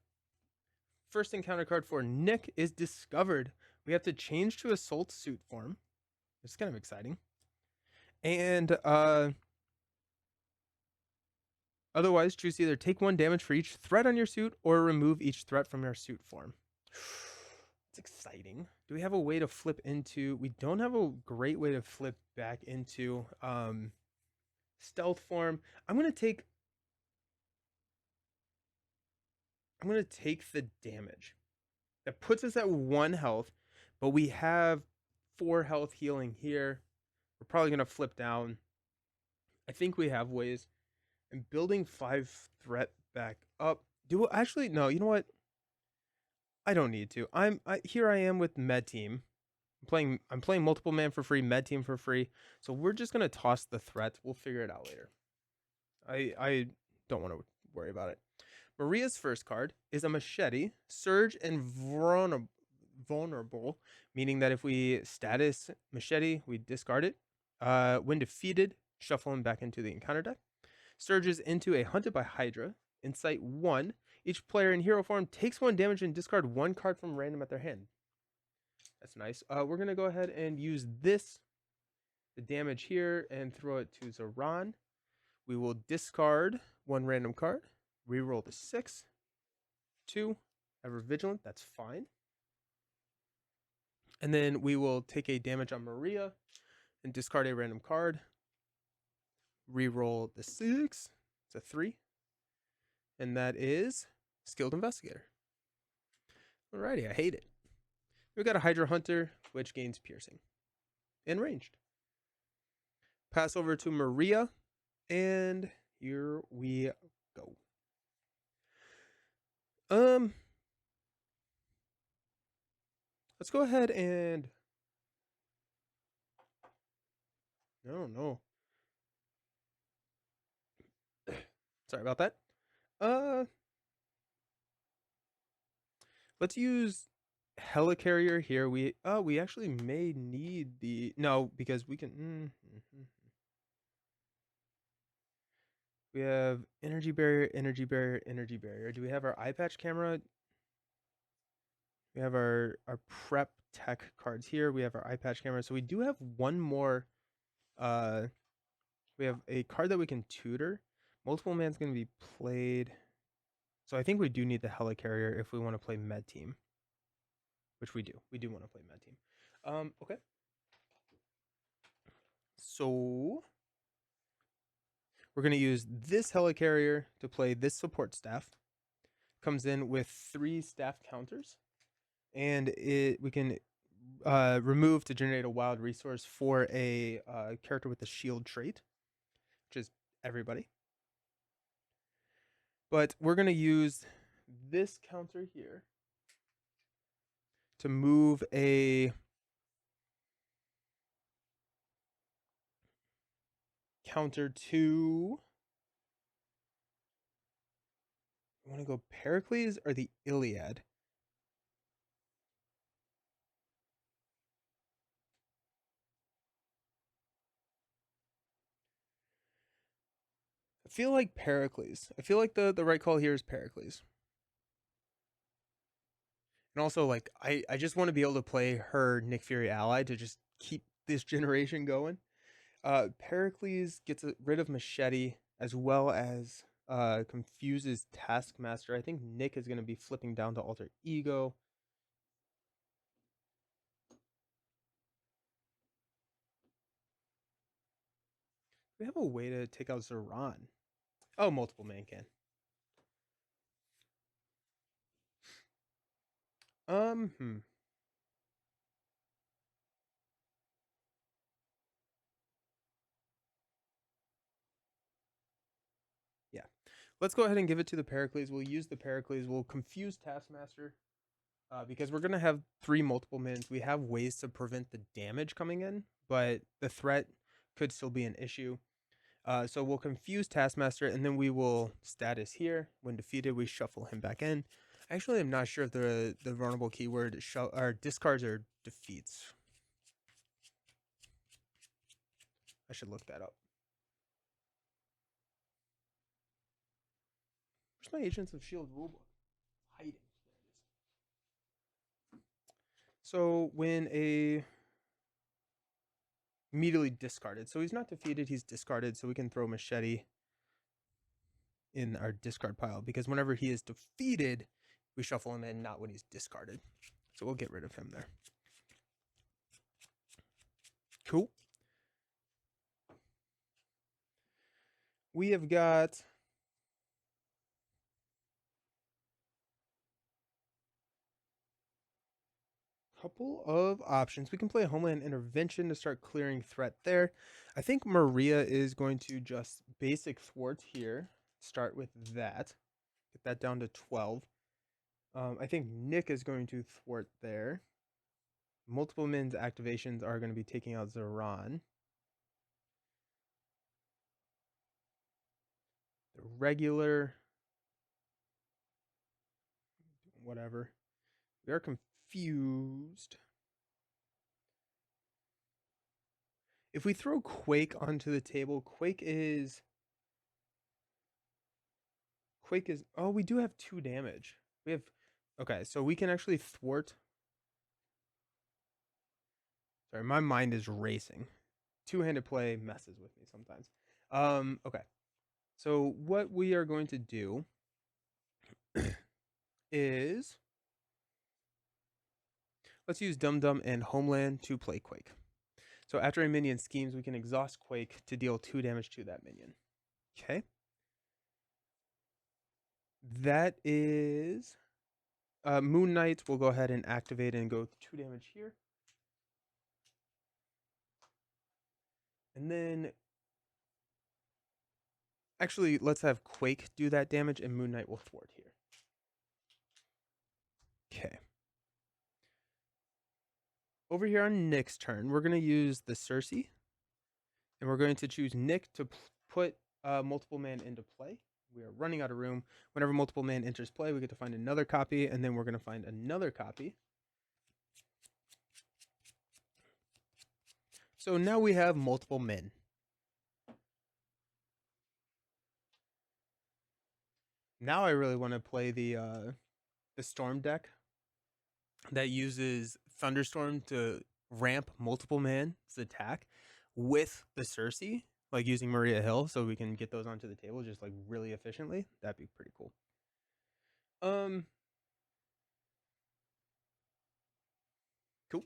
First encounter card for Nick is Discovered. We have to change to Assault suit form. It's kind of exciting. And otherwise, choose either take 1 damage for each threat on your suit or remove each threat from your suit form. It's exciting. Do we have a way to flip into... We don't have a great way to flip back into stealth form. I'm going to take the damage. That puts us at 1 health, but we have 4 health healing here. We're probably going to flip down. I think we have ways. And building 5 threat back up. Actually, no, you know what? I don't need to. Here I am with Med Team. I'm playing Multiple Man for free, Med Team for free. So we're just gonna toss the threat. We'll figure it out later. I don't want to worry about it. Maria's first card is a Machete, Surge, and Vulnerable, meaning that if we status Machete, we discard it. When defeated, shuffle him back into the encounter deck. Surges into a Hunted by Hydra, Insight 1. Each player in hero form takes 1 damage and discard 1 card from random at their hand. That's nice. We're going to go ahead and use this, the damage here, and throw it to Zoran. We will discard 1 random card, reroll the 6, 2, ever vigilant, that's fine. And then we will take a damage on Maria and discard a random card, reroll the 6, it's a 3, and that is Skilled Investigator. Alrighty, I hate it. We've got a Hydra Hunter, which gains piercing and ranged. Pass over to Maria, and here we go. Let's go ahead and I don't know. Sorry about that. Let's use Helicarrier here. We actually may need the because we can. We have energy barrier, energy barrier, energy barrier. Do we have our eye patch camera? We have our prep tech cards here. We have our eye patch camera. So we do have one more. We have a card that we can tutor. Multiple man's going to be played. So I think we do need the Helicarrier if we want to play med team, which we do. We do want to play med team. Okay. So we're going to use this Helicarrier to play this support staff. Comes in with 3 staff counters, and we can remove to generate a wild resource for a character with the shield trait, which is everybody. But we're going to use this counter here to move a counter to. I want to go Pericles or the Iliad. I feel like Pericles. I feel like the right call here is Pericles. And also, like, I just want to be able to play her Nick Fury ally to just keep this generation going. Pericles gets rid of Machete as well as confuses Taskmaster. I think Nick is going to be flipping down to Alter Ego. We have a way to take out Zoran. Oh, multiple man can. Yeah. Let's go ahead and give it to the Pericles. We'll use the Pericles. We'll confuse Taskmaster because we're going to have 3 multiple mins. We have ways to prevent the damage coming in, but the threat could still be an issue. So we'll confuse Taskmaster, and then we will status here. When defeated, we shuffle him back in. Actually, I'm not sure if the vulnerable keyword discards or defeats. I should look that up. Where's my Agents of S.H.I.E.L.D. rulebook? Hiding. So when immediately discarded. So he's not defeated, he's discarded. So we can throw Machete in our discard pile because whenever he is defeated, we shuffle him in, not when he's discarded. So we'll get rid of him there. Cool. We have got a couple of options. We can play Homeland Intervention to start clearing threat there. I think Maria is going to just basic thwart here. Start with that. Get that down to 12. I think Nick is going to thwart there. Multiple Min's activations are going to be taking out Zoran. The regular whatever. We are confused. If we throw Quake onto the table, Quake is... Oh, we do have 2 damage. We have... Okay, so we can actually thwart... Sorry, my mind is racing. Two-handed play messes with me sometimes. Okay. So what we are going to do is... Let's use Dum Dum and Homeland to play Quake. So after a minion schemes, we can exhaust Quake to deal 2 damage to that minion. Okay. That is... Moon Knight will go ahead and activate and go 2 damage here. And then... Actually, let's have Quake do that damage, and Moon Knight will thwart here. Okay. Over here on Nick's turn, we're going to use the Cersei. And we're going to choose Nick to put Multiple Man into play. We are running out of room. Whenever Multiple Man enters play, we get to find another copy, and then we're going to find another copy. So now we have Multiple Men. Now I really want to play the Storm deck that uses Thunderstorm to ramp Multiple Man's attack with the Cersei, like using Maria Hill, so we can get those onto the table just like really efficiently. That'd be pretty cool. Cool.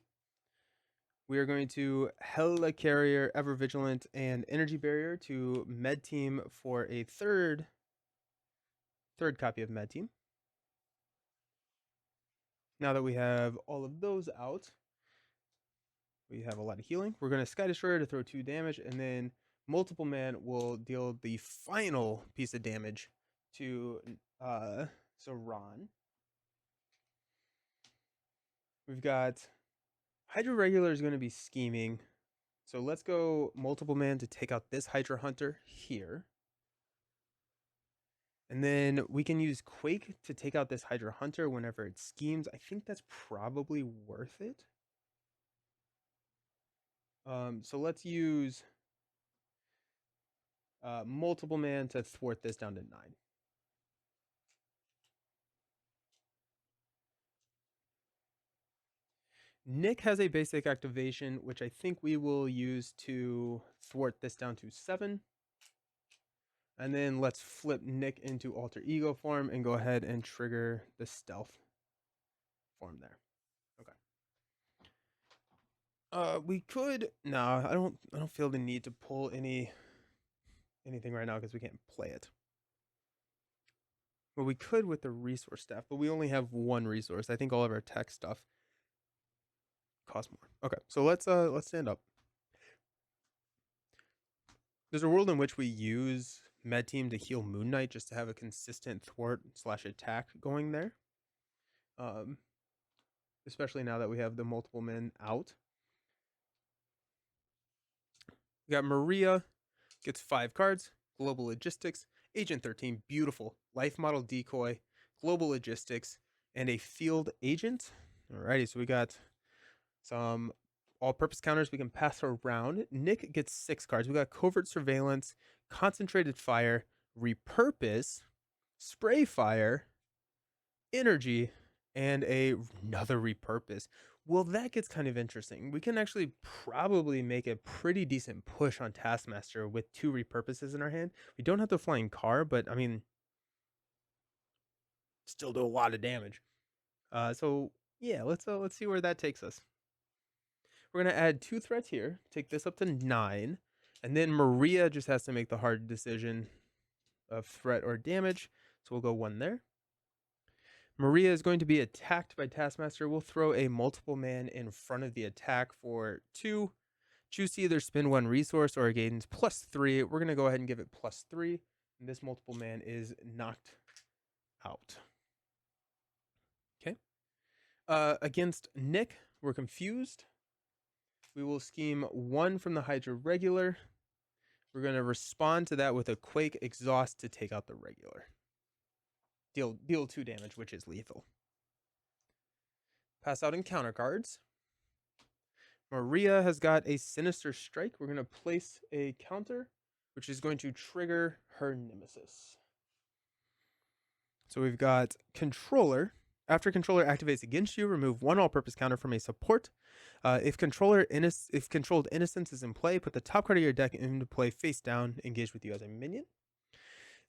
We are going to Helicarrier, Ever Vigilant, and Energy Barrier to Med Team for a third copy of Med Team. Now that we have all of those out, we have a lot of healing. We're going to Sky Destroyer to throw 2 damage, and then Multiple Man will deal the final piece of damage to Ron. We've got Hydra Regular is going to be scheming. So let's go Multiple Man to take out this Hydra Hunter here. And then we can use Quake to take out this Hydra Hunter whenever it schemes. I think that's probably worth it. So let's use Multiple Man to thwart this down to 9. Nick has a basic activation, which I think we will use to thwart this down to 7. And then let's flip Nick into Alter Ego form and go ahead and trigger the stealth form there. Okay. We could... No, I don't feel the need to pull anything right now because we can't play it. Well, we could with the resource staff, but we only have 1 resource. I think all of our tech stuff costs more. Okay, so let's stand up. There's a world in which we use Med Team to heal Moon Knight just to have a consistent thwart/attack going there. Especially now that we have the Multiple Men out. We got Maria, gets 5 cards, Global Logistics, Agent 13, beautiful, Life Model Decoy, Global Logistics, and a Field Agent. Alrighty, so we got some all-purpose counters we can pass around. Nick gets 6 cards. We got Covert Surveillance, Concentrated Fire, Repurpose, Spray Fire, Energy, and another Repurpose. Well, that gets kind of interesting. We can actually probably make a pretty decent push on Taskmaster with 2 Repurposes in our hand. We don't have the Flying Car, but I mean, still do a lot of damage. So yeah, let's see where that takes us. We're gonna add 2 threats here, take this up to 9, and then Maria just has to make the hard decision of threat or damage. So we'll go 1 there. Maria is going to be attacked by Taskmaster. We'll throw a Multiple Man in front of the attack for 2. Choose to either spend 1 resource or it gains +3. We're going to go ahead and give it +3. And this Multiple Man is knocked out. Okay. Against Nick, we're confused. We will scheme 1 from the Hydra Regular. We're going to respond to that with a Quake Exhaust to take out the Regular. Deal 2 damage, which is lethal. Pass out encounter cards. Maria has got a Sinister Strike. We're going to place a counter, which is going to trigger her Nemesis. So we've got Controller. After Controller activates against you, remove one all-purpose counter from a support. If controlled Innocence is in play, put the top card of your deck into play face down, engage with you as a minion.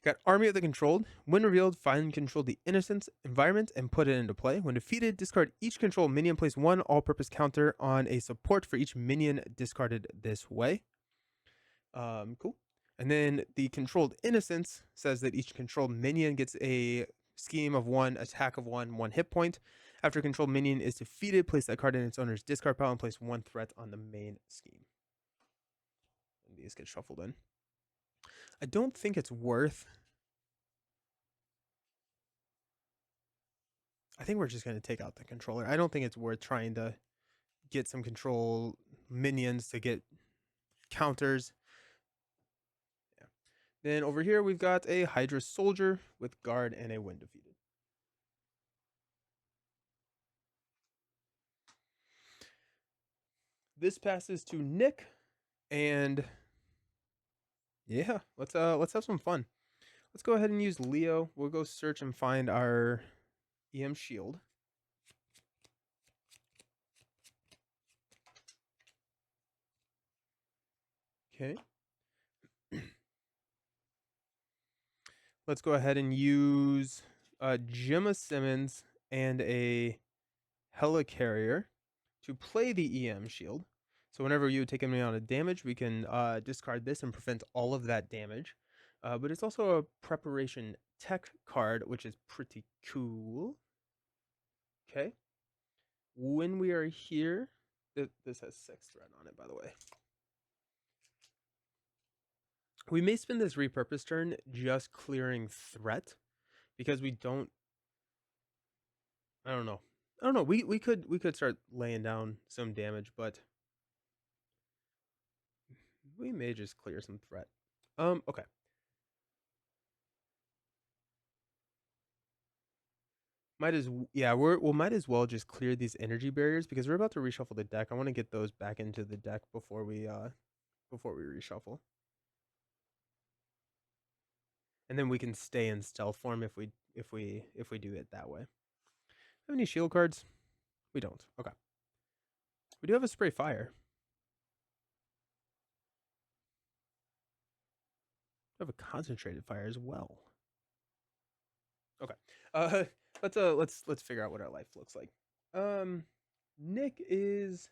Got Army of the Controlled. When revealed, find and control the Innocence environment and put it into play. When defeated, discard each control minion, place one all-purpose counter on a support for each minion discarded this way. Cool. And then the Controlled Innocence says that each controlled minion gets a scheme of 1, attack of 1, 1 hit point. After a controlled minion is defeated, place that card in its owner's discard pile and place 1 threat on the main scheme. And these get shuffled in. I don't think it's worth... I think we're just going to take out the controller. I don't think it's worth trying to get some control minions to get counters. Yeah. Then over here, we've got a Hydra Soldier with guard and a when defeated. This passes to Nick, and yeah, let's have some fun. Let's go ahead and use Leo. We'll go search and find our EM shield. Okay. Let's go ahead and use Gemma Simmons and a Helicarrier to play the EM shield. So whenever you take any amount of damage, we can discard this and prevent all of that damage. But it's also a preparation tech card, which is pretty cool. Okay. When we are here, this has 6 threat on it, by the way. We may spend this repurpose turn just clearing threat because we don't. I don't know. We could start laying down some damage, but we may just clear some threat. Okay. Might as as well just clear these energy barriers because we're about to reshuffle the deck. I want to get those back into the deck before we reshuffle. And then we can stay in stealth form if we do it that way. Have any shield cards? We don't. Okay. We do have a spray fire. We have a concentrated fire as well. Okay. Let's figure out what our life looks like. Nick is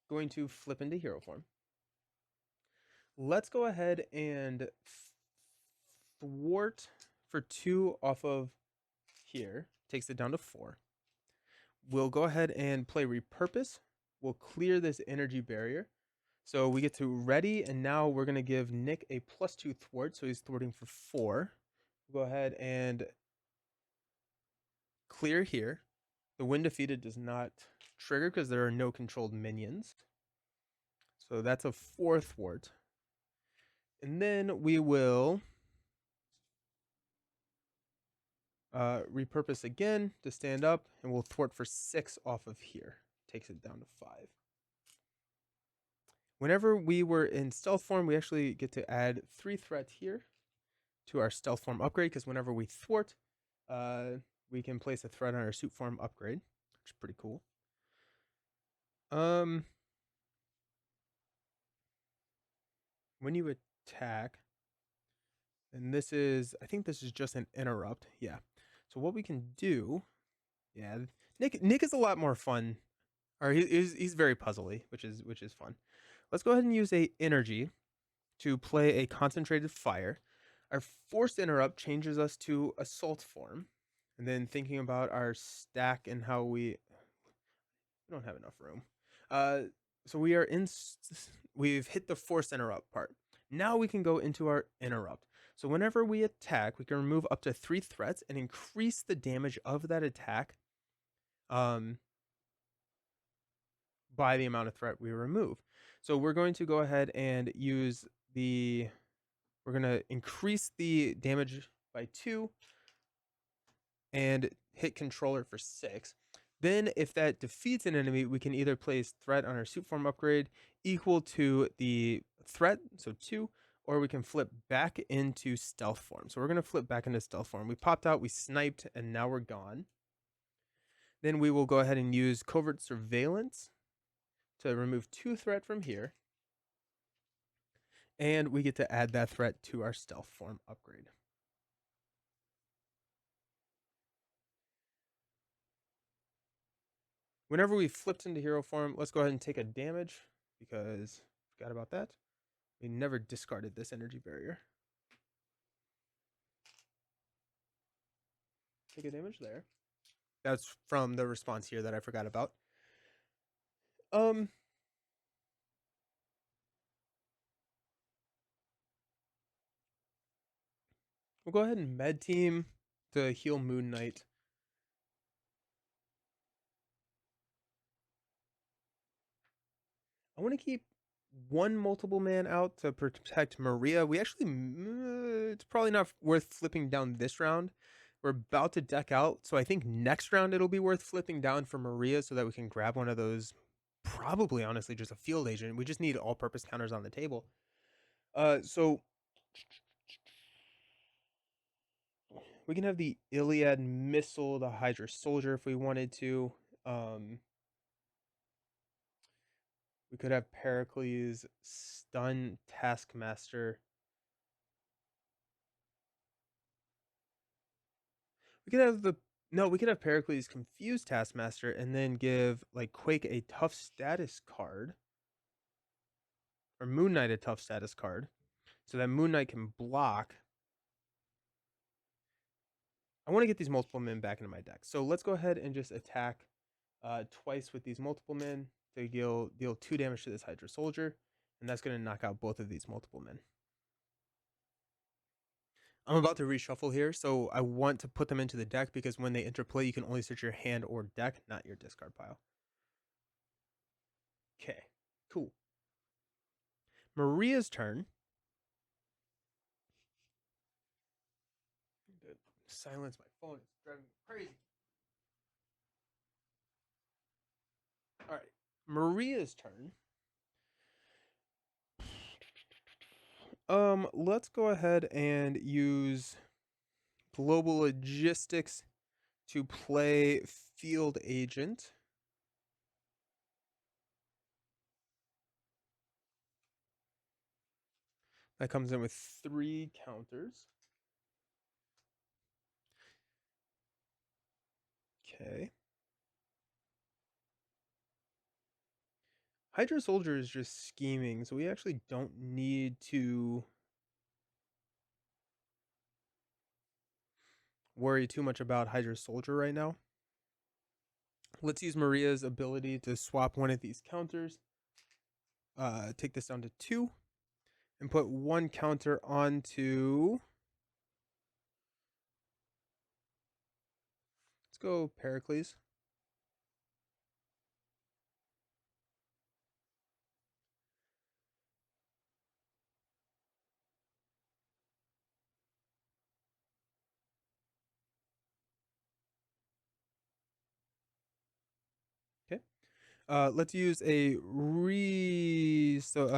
going to flip into hero form. Let's go ahead and thwart for 2 off of here. Takes it down to 4. We'll go ahead and play repurpose. We'll clear this energy barrier. So we get to ready, and now we're going to give Nick a +2 thwart, so he's thwarting for 4. We'll go ahead and clear here. The when defeated does not trigger because there are no controlled minions. So that's a 4 thwart. And then we will repurpose again to stand up, and we'll thwart for 6 off of here. Takes it down to 5. Whenever we were in stealth form, we actually get to add 3 threat here to our stealth form upgrade, because whenever we thwart, we can place a threat on our suit form upgrade, which is pretty cool. When you attack, and this is, I think this is just an interrupt. Yeah. So what we can do, yeah, Nick is a lot more fun, or he's very puzzly, which is fun. Let's go ahead and use a energy to play a concentrated fire. Our forced interrupt changes us to assault form, and then thinking about our stack and how we don't have enough room. So we've hit the forced interrupt part. Now we can go into our interrupt. So whenever we attack, we can remove up to 3 threats and increase the damage of that attack by the amount of threat we remove. So we're going to go ahead and use we're going to increase the damage by 2 and hit controller for 6. Then if that defeats an enemy, we can either place threat on our suit form upgrade equal to the threat, so 2, or we can flip back into stealth form. So we're going to flip back into stealth form. We popped out, we sniped, and now we're gone. Then we will go ahead and use covert surveillance to remove 2 threat from here. And we get to add that threat to our stealth form upgrade. Whenever we flipped into hero form, let's go ahead and take a damage because forgot about that. We never discarded this energy barrier. Take a damage there. That's from the response here that I forgot about. We'll go ahead and med team to heal Moon Knight. I want to keep one multiple man out to protect Maria. We actually, it's probably not worth flipping down this round. We're about to deck out, so I think next round it'll be worth flipping down for Maria so that we can grab one of those. Probably, honestly, just a field agent. We just need all-purpose counters on the table. So we can have the Iliad Missile, the Hydra Soldier if we wanted to. We could have Pericles, Stun Taskmaster. We could have we could have Pericles confuse Taskmaster and then give like Quake a tough status card. Or Moon Knight a tough status card. So that Moon Knight can block. I want to get these multiple men back into my deck. So let's go ahead and just attack twice with these multiple men to deal 2 damage to this Hydra Soldier. And that's going to knock out both of these multiple men. I'm about to reshuffle here, so I want to put them into the deck because when they interplay, you can only search your hand or deck, not your discard pile. Okay, cool. Maria's turn. Silence my phone. It's driving me crazy. All right, Maria's turn. Let's go ahead and use Global Logistics to play Field Agent. That comes in with 3 counters. Okay. Hydra Soldier is just scheming, so we actually don't need to worry too much about Hydra Soldier right now. Let's use Maria's ability to swap one of these counters. Take this down to 2 and put 1 counter onto. Let's go Pericles. Okay. Let's use a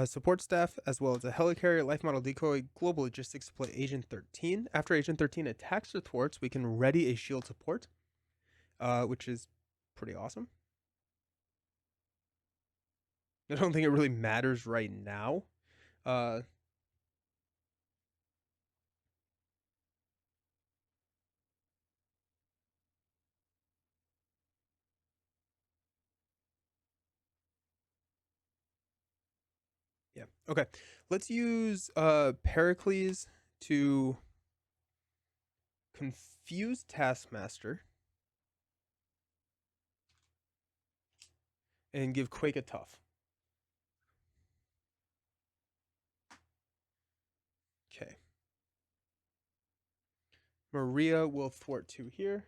support staff as well as a helicarrier, life model decoy, global logistics to play Agent 13. After Agent 13 attacks or thwarts, we can ready a shield support, which is pretty awesome. I don't think it really matters right now. Yeah. Okay. Let's use Pericles to confuse Taskmaster and give Quake a tough. Okay. Maria will thwart 2 here.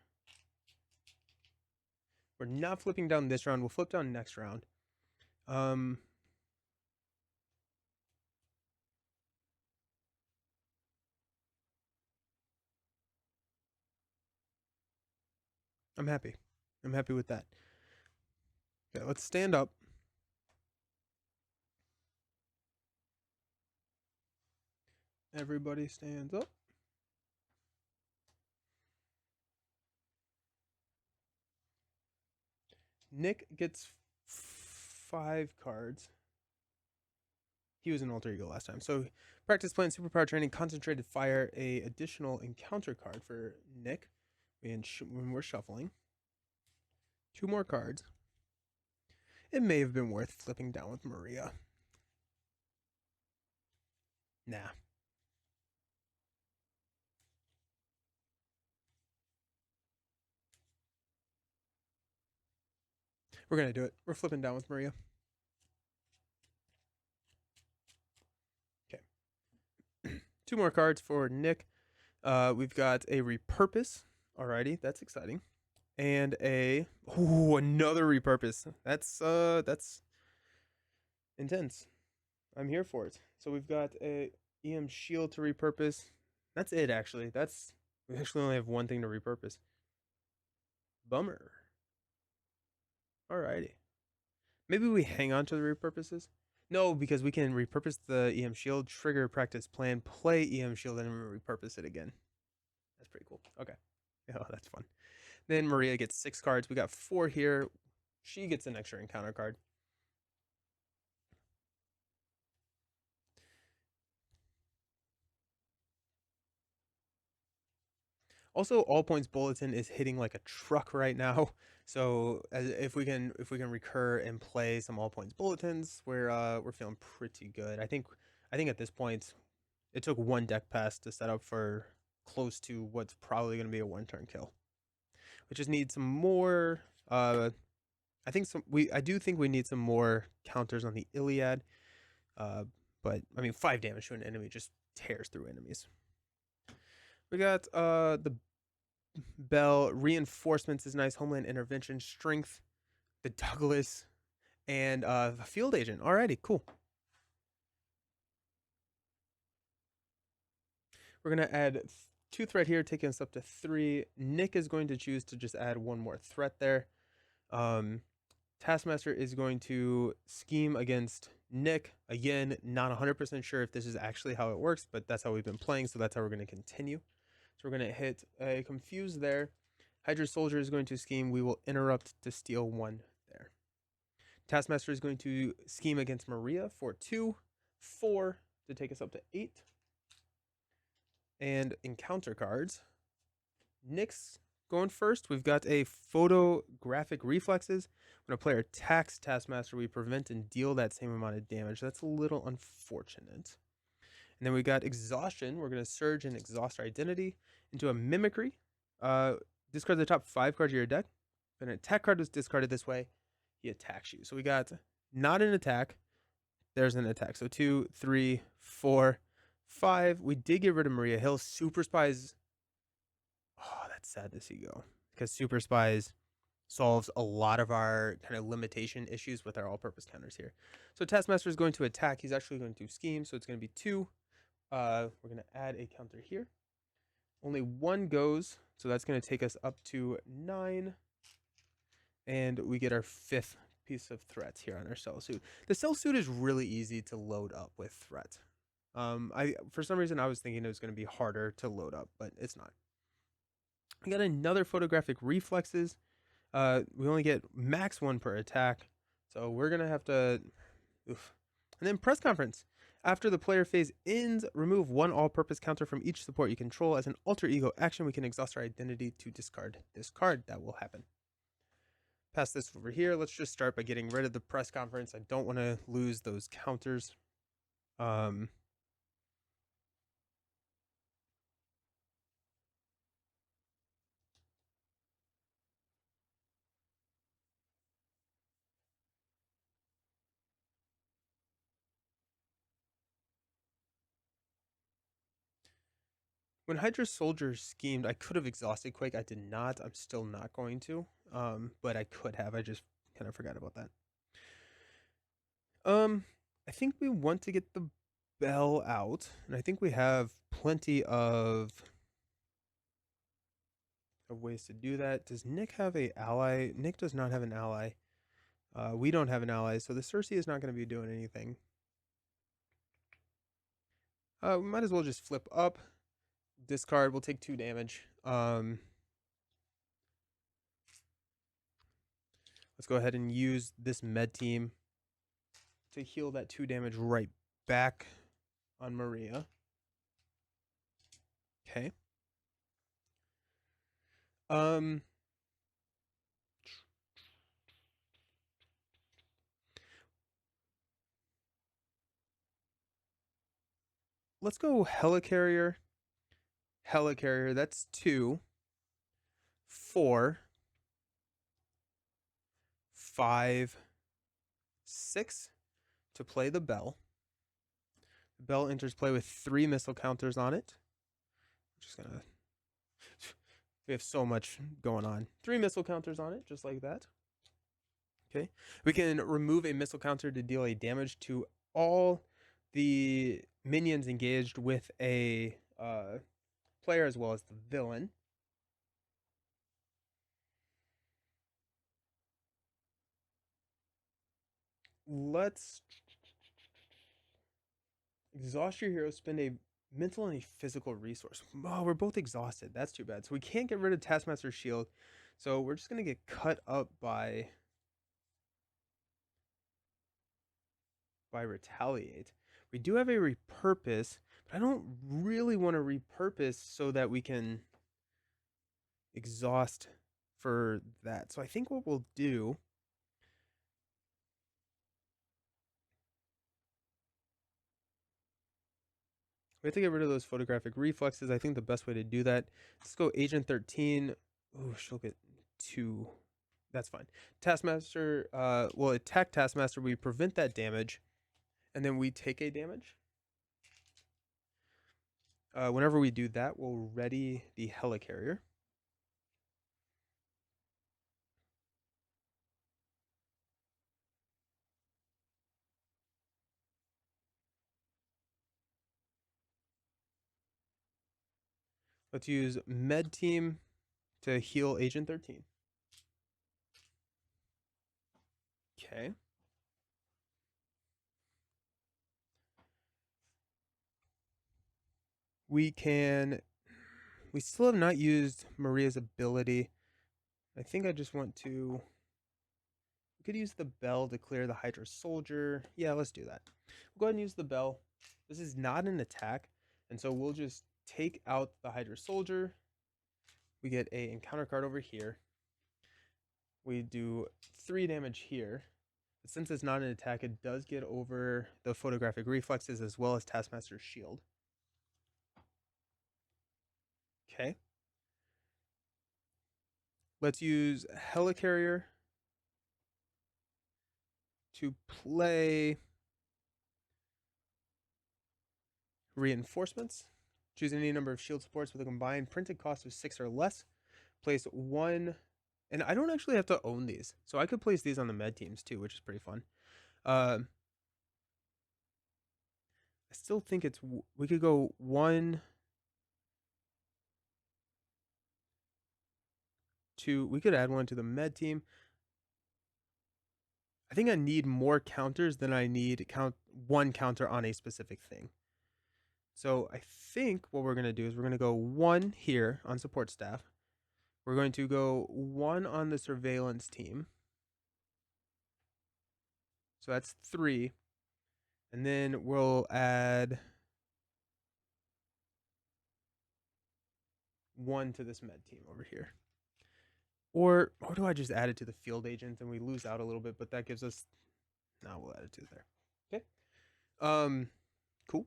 We're not flipping down this round. We'll flip down next round. I'm happy. I'm happy with that. Okay, let's stand up. Everybody stands up. Nick gets 5 cards. He was an alter ego last time. So practice plan, superpower training, concentrated fire, a additional encounter card for Nick when we're shuffling. 2 more cards. It may have been worth flipping down with Maria. Nah. We're going to do it. We're flipping down with Maria. Okay. 2 more cards for Nick. We've got a repurpose. Alrighty, that's exciting. And another repurpose. That's intense. I'm here for it. So we've got a EM shield to repurpose. That's it, actually. We actually only have one thing to repurpose. Bummer. Alrighty. Maybe we hang on to the repurposes. No, because we can repurpose the EM shield, trigger practice plan, play EM shield, and repurpose it again. That's pretty cool. Okay. Oh, that's fun. Then Maria gets 6 cards. We got 4 here. She gets an extra encounter card. Also, All Points Bulletin is hitting like a truck right now. So if we can recur and play some All Points Bulletins, we're feeling pretty good. I think at this point, it took 1 deck pass to set up for close to what's probably going to be a 1-turn kill. We just need some more. I do think we need some more counters on the Iliad. But I mean, 5 damage to an enemy just tears through enemies. We got the Bell. Reinforcements is nice. Homeland Intervention. Strength. The Douglas. And a Field Agent. Alrighty, cool. We're going to add 2 threat here, taking us up to 3. Nick is going to choose to just add 1 more threat there. Taskmaster is going to scheme against Nick. Again, not 100% sure if this is actually how it works, but that's how we've been playing, so that's how we're going to continue. So we're going to hit a Confuse there. Hydra Soldier is going to scheme. We will interrupt to steal 1 there. Taskmaster is going to scheme against Maria for 2, 4 to take us up to 8. And encounter cards. Nick's going first. We've got a Photographic Reflexes. When a player attacks Taskmaster, we prevent and deal that same amount of damage. That's a little unfortunate. And then we got Exhaustion. We're going to Surge and exhaust our identity into a Mimicry. Discard the top 5 cards of your deck. When an attack card was discarded this way, he attacks you. So we got not an attack. There's an attack. So 2, 3, 4, 5. We did get rid of Maria Hill. Super Spies. Oh, that's sad to see go. Because Super Spies solves a lot of our kind of limitation issues with our all-purpose counters here. So Taskmaster is going to attack. He's actually going to scheme. So it's going to be 2. We're going to add a counter here. Only 1 goes. So that's going to take us up to 9. And we get our 5th piece of threats here on our Cell Suit. The Cell Suit is really easy to load up with threat. For some reason, I was thinking it was going to be harder to load up, but it's not. We got another Photographic Reflexes. We only get max 1 per attack, so we're going to have to... Oof. And then Press Conference. After the player phase ends, remove 1 all-purpose counter from each support you control. As an alter ego action, we can exhaust our identity to discard this card. That will happen. Pass this over here. Let's just start by getting rid of the Press Conference. I don't want to lose those counters. When Hydra Soldier schemed, I could have exhausted Quake. I did not. I'm still not going to. But I could have. I just kind of forgot about that. I think we want to get the Bell out, and I think we have plenty of of ways to do that. Does Nick have a ally? Nick does not have an ally. We don't have an ally, so the Cersei is not going to be doing anything. We might as well just flip up. Discard. We'll take 2 damage. Let's go ahead and use this med team to heal that 2 damage right back on Maria. Okay. Let's go Helicarrier. Helicarrier, that's 2, 4, 5, 6 to play the bell. The bell enters play with 3 missile counters on it. I'm just gonna. We have so much going on. 3 missile counters on it, just like that. Okay. We can remove a missile counter to deal a damage to all the minions engaged with a player as well as the villain. Let's exhaust your hero, spend a mental and a physical resource. Oh, we're both exhausted. That's too bad. So we can't get rid of Taskmaster's shield. So we're just going to get cut up by Retaliate. We do have a repurpose, but I don't really want to repurpose so that we can exhaust for that. So I think what we'll do, we have to get rid of those photographic reflexes. I think the best way to do that, let's go Agent 13. Oh, she'll get 2. That's fine. Taskmaster, will attack Taskmaster. We prevent that damage, and then we take a damage. Whenever we do that, we'll ready the Helicarrier. Let's use Med Team to heal Agent 13. Okay. We still have not used Maria's ability. I think I just want to, we could use the bell to clear the Hydra Soldier. Yeah, let's do that. We'll go ahead and use the bell. This is not an attack, and so we'll just take out the Hydra Soldier. We get a encounter card over here. We do 3 damage here. But since it's not an attack, it does get over the photographic reflexes as well as Taskmaster's shield. Okay. Let's use Helicarrier to play Reinforcements. Choose any number of shield supports with a combined printed cost of 6 or less. Place 1, and I don't actually have to own these, so I could place these on the med teams too, which is pretty fun. I still think it's, we could go 1, 2, we could add 1 to the med team. I think I need more counters than I need one counter on a specific thing. So I think what we're going to do is we're going to go 1 here on support staff. We're going to go 1 on the surveillance team. So that's 3. And then we'll add 1 to this med team over here. Or do I just add it to the field agent and we lose out a little bit, but that gives us, no, we'll add it to there. Okay. Cool.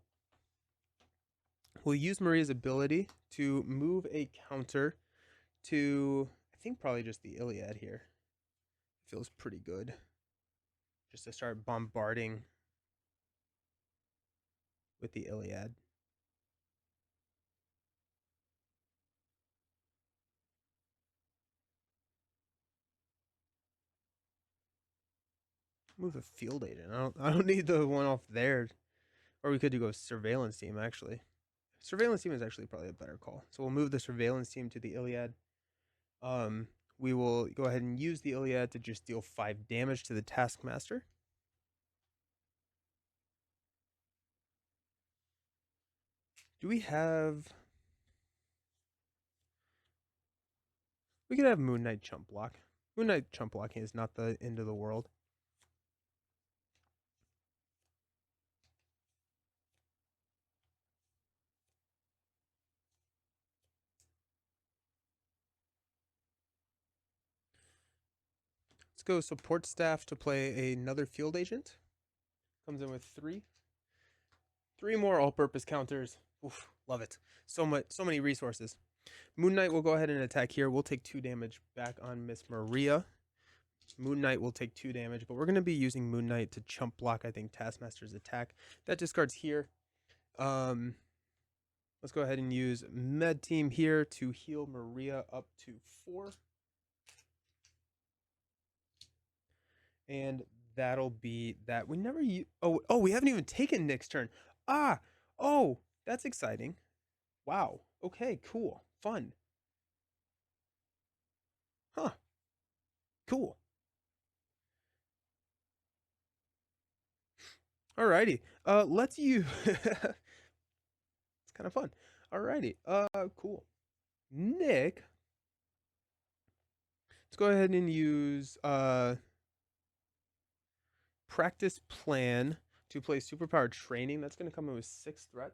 We'll use Maria's ability to move a counter to, I think probably just the Iliad here. Feels pretty good. Just to start bombarding with the Iliad. Move a field agent. I don't need the one off there. Or we could go surveillance team actually. Surveillance team is actually probably a better call. So we'll move the surveillance team to the Iliad. We will go ahead and use the Iliad to just deal 5 damage to the Taskmaster. Do we have... We could have Moon Knight chump block. Moon Knight chump blocking is not the end of the world. Let's go support staff to play another field agent. Comes in with 3. 3 more all-purpose counters. Oof, love it. So many resources. Moon Knight will go ahead and attack here. We'll take 2 damage back on Miss Maria. Moon Knight will take 2 damage, but we're going to be using Moon Knight to chump block, I think, Taskmaster's attack. That discards here. Let's go ahead and use Med Team here to heal Maria up to 4. And that'll be that. We never oh, we haven't even taken Nick's turn. Oh, that's exciting. Wow. Okay, cool. Fun. Huh. Cool. Alrighty. Let's use... It's kind of fun. Alrighty. Cool. Nick. Let's go ahead and use practice plan to play superpower training. That's going to come in with 6 threat.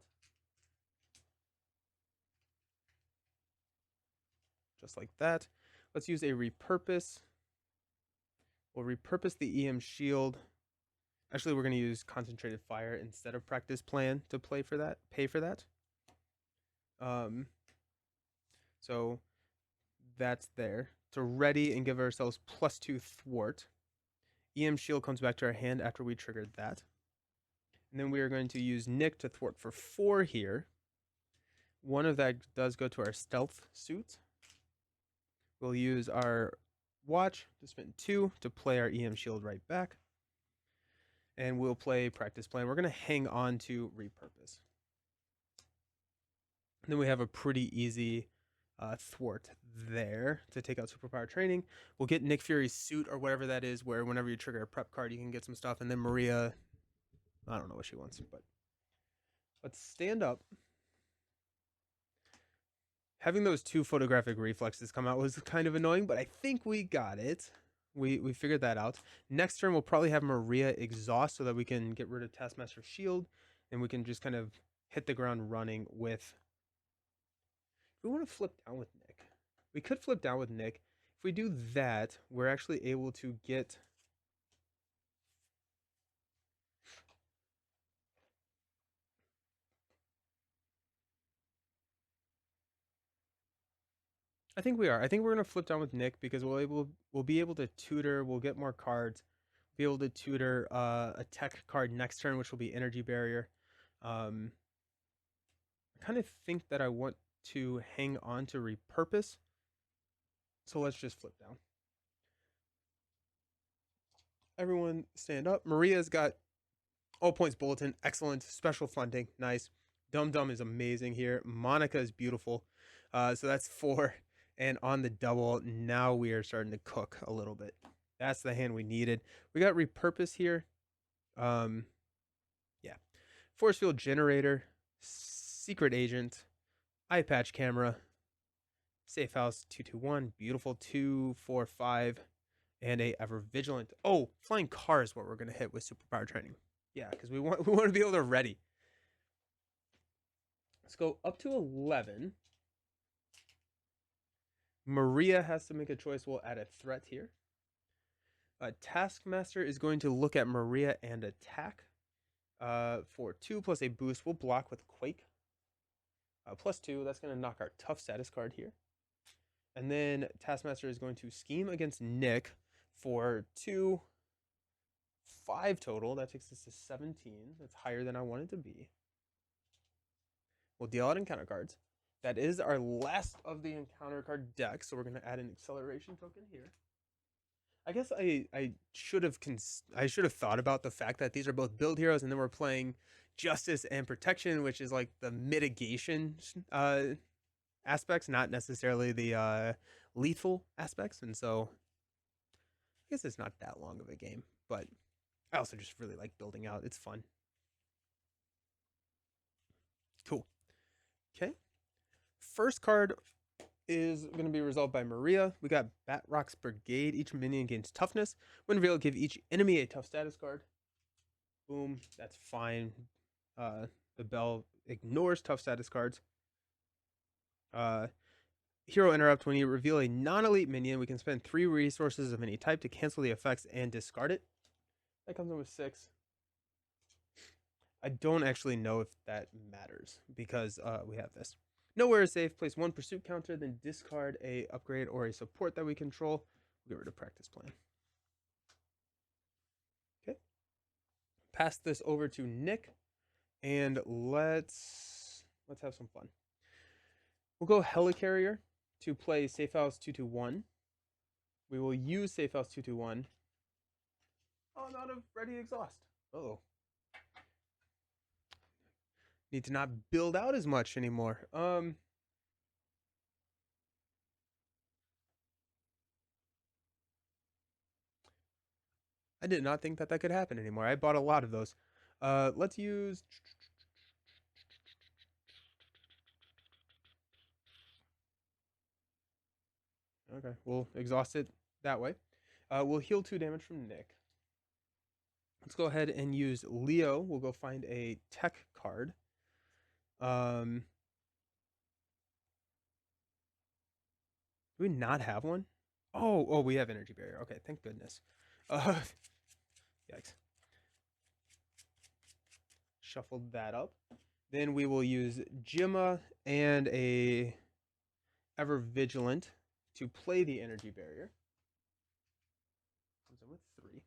Just like that. Let's use a repurpose. We'll repurpose the EM shield. Actually, we're going to use concentrated fire instead of practice plan to pay for that. So that's there. To ready and give ourselves +2 thwart. EM shield comes back to our hand after we triggered that. And then we are going to use Nick to thwart for 4 here. 1 of that does go to our stealth suit. We'll use our watch to spend 2 to play our EM shield right back. And we'll play practice plan. We're going to hang on to repurpose. And then we have a pretty easy thwart there to take out superpower training. We'll get Nick Fury's suit or whatever that is, where whenever you trigger a prep card, you can get some stuff. And then Maria, I don't know what she wants, but let's stand up. Having those 2 photographic reflexes come out was kind of annoying, but I think we got it. We figured that out. Next turn, we'll probably have Maria exhaust so that we can get rid of Taskmaster's shield, and we can just kind of hit the ground running with... We want to flip down with Nick. We could flip down with Nick. If we do that, we're actually able to get... I think we are. I think we're going to flip down with Nick because we'll be able to tutor. We'll get more cards. Be able to tutor a tech card next turn, which will be Energy Barrier. I kind of think that I want to hang on to repurpose. So let's just flip down. Everyone stand up. Maria's got all points bulletin. Excellent. Special funding. Nice. Dum Dum is amazing here. Monica is beautiful. So that's 4. And on the double, now we are starting to cook a little bit. That's the hand we needed. We got repurpose here. Yeah. Force field generator. Secret agent. Eye patch camera. Safe house 221. Beautiful 2, 4, 5. And a ever vigilant. Oh, flying car is what we're gonna hit with superpower training. Yeah, because we want to be able to ready. Let's go up to 11. Maria has to make a choice. We'll add a threat here. Taskmaster is going to look at Maria and attack. For 2 plus a boost, we'll block with Quake. +2, that's going to knock our tough status card here. And then Taskmaster is going to scheme against Nick for 2, 5 total. That takes us to 17. That's higher than I wanted to be. We'll deal out encounter cards. That is our last of the encounter card deck, so we're going to add an acceleration token here. I guess I should have thought about the fact that these are both build heroes, and then we're playing Justice and Protection, which is like the mitigation aspects, not necessarily the lethal aspects, and so I guess it's not that long of a game, but I also just really like building out. It's fun. Cool. Okay. First card is going to be resolved by Maria. We got Batrock's Brigade. Each minion gains toughness. When revealed, give each enemy a tough status card. Boom. That's fine. The Bell ignores tough status cards. Hero Interrupt. When you reveal a non-elite minion, we can spend 3 resources of any type to cancel the effects and discard it. That comes in with 6. I don't actually know if that matters because we have this. Nowhere is safe. Place 1 pursuit counter, then discard a upgrade or a support that we control. We'll get rid of practice plan. Okay. Pass this over to Nick, and let's have some fun. We'll go Helicarrier to play Safe House 221. We will use Safe House 221. Oh, I'm out of ready exhaust. Uh-oh. Need to not build out as much anymore. I did not think that could happen anymore. I bought a lot of those. Let's use... Okay, we'll exhaust it that way. We'll heal 2 damage from Nick. Let's go ahead and use Leo. We'll go find a tech card. Do we not have one? Oh, we have Energy Barrier. Okay, thank goodness. Yikes. Shuffled that up. Then we will use Jimma and a Ever Vigilant to play the Energy Barrier. Comes in with 3.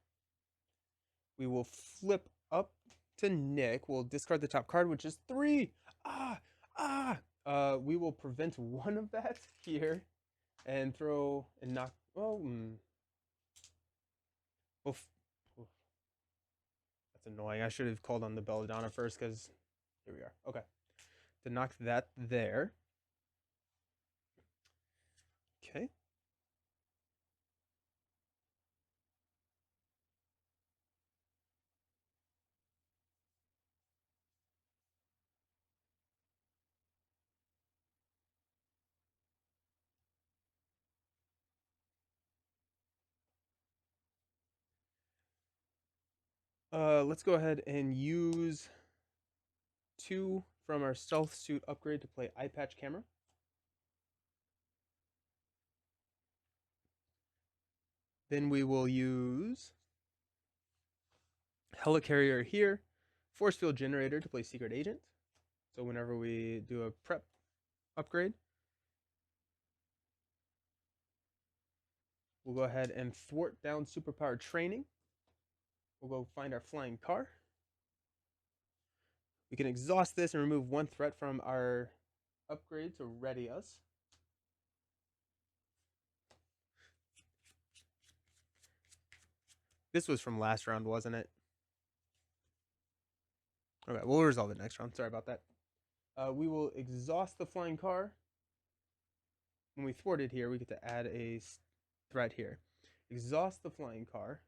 We will flip up to Nick. We'll discard the top card, which is 3. We will prevent 1 of that here and throw and knock. Well, oof. That's annoying. I should have called on the Belladonna first because here we are. Okay. To knock that there. Okay. Let's go ahead and use 2 from our Stealth Suit upgrade to play Eye Patch Camera. Then we will use Helicarrier here, Force Field Generator to play Secret Agent. So whenever we do a prep upgrade, we'll go ahead and thwart down Superpower Training. We'll go find our flying car. We can exhaust this and remove 1 threat from our upgrade to ready us. This was from last round, wasn't it? Okay, we'll resolve it next round. Sorry about that. We will exhaust the flying car. When we thwart it here, we get to add a threat here. Exhaust the flying car.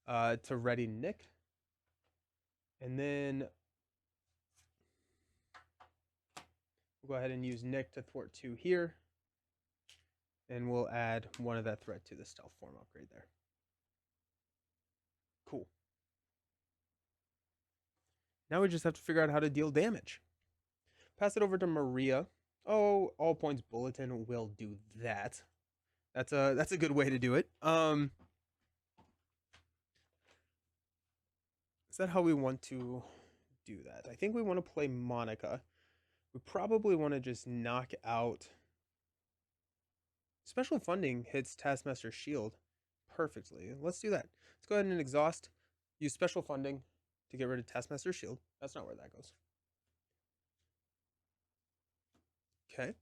To ready Nick. And then we'll go ahead and use Nick to thwart 2 here. And we'll add 1 of that threat to the stealth form upgrade there. Cool. Now we just have to figure out how to deal damage. Pass it over to Maria. Oh, all points bulletin will do that. That's a good way to do it. Is that how we want to do that? I think we want to play Monica. We probably want to just knock out... Special Funding hits Taskmaster's shield perfectly. Let's do that. Let's go ahead and exhaust. Use Special Funding to get rid of Taskmaster's shield. That's not where that goes. Okay.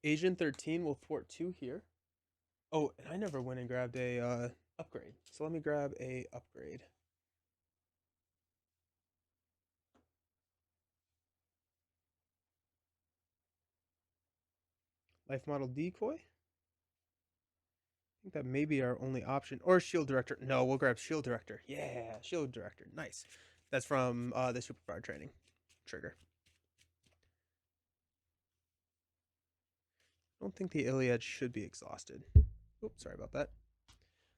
Asian 13 will thwart 2 here. Oh, and I never went and grabbed a upgrade. So let me grab a upgrade. Life model decoy. I think that may be our only option. Or shield director. No, we'll grab shield director. Yeah, shield director. Nice. That's from the superpower training trigger. I don't think the Iliad should be exhausted. Oops, sorry about that.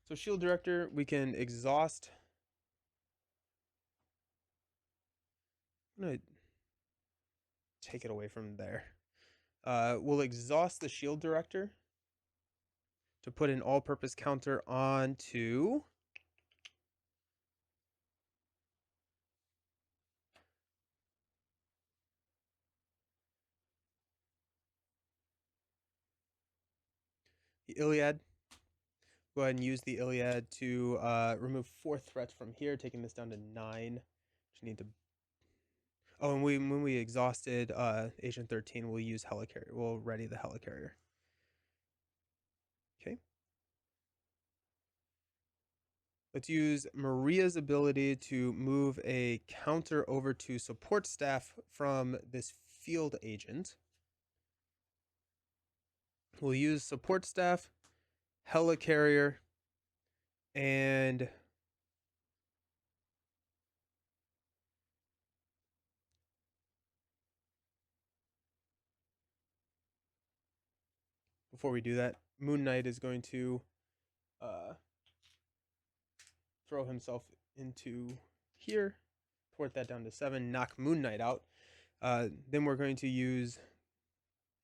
So shield director, we can exhaust. I'm gonna take it away from there. We'll exhaust the shield director to put an all-purpose counter onto the Iliad. Go ahead and use the Iliad to remove 4 threats from here, taking this down to 9. Just need to. Oh, and when we exhausted Agent 13, we'll use Helicarrier. We'll ready the Helicarrier. Okay. Let's use Maria's ability to move a counter over to support staff from this field agent. We'll use support staff, Helicarrier, and before we do that, Moon Knight is going to throw himself into here, thwart that down to 7, knock Moon Knight out. Then we're going to use,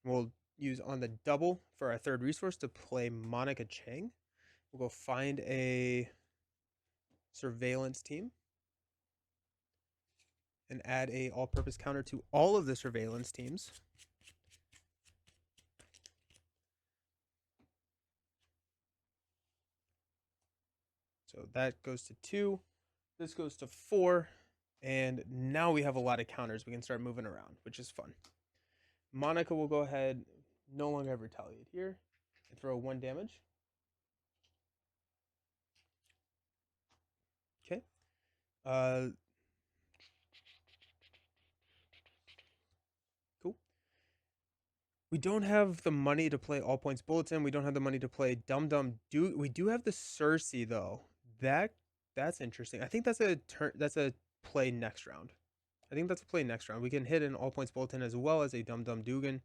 we'll use on the double for our 3rd resource to play Monica Chang. We'll go find a surveillance team and add a all-purpose counter to all of the surveillance teams. So that goes to 2. This goes to 4. And now we have a lot of counters. We can start moving around, which is fun. Monica will go ahead, no longer have retaliate here, and throw 1 damage. Okay. Cool. We don't have the money to play All Points Bulletin. We don't have the money to play Dum Dum. We do have the Cersei though. That's interesting. I think that's a play next round. I think that's a play next round. We can hit an All Points Bulletin as well as a Dum Dum Dugan.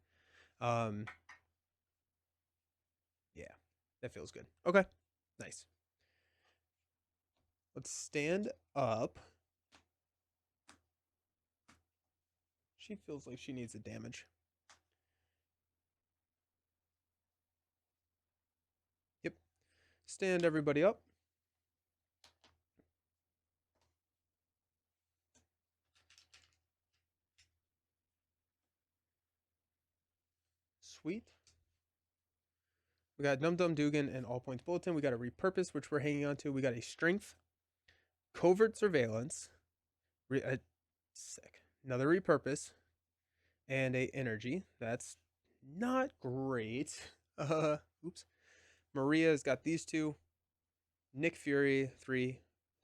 Yeah, that feels good. Okay, nice. Let's stand up. She feels like she needs a damage. Yep. Stand everybody up. Sweet. We got Dum Dum Dugan and All Points Bulletin. We got a Repurpose, which we're hanging on to. We got a Strength, Covert Surveillance, sick. Another Repurpose, and a Energy. That's not great. Oops. Maria's got these 2. Nick Fury, 3.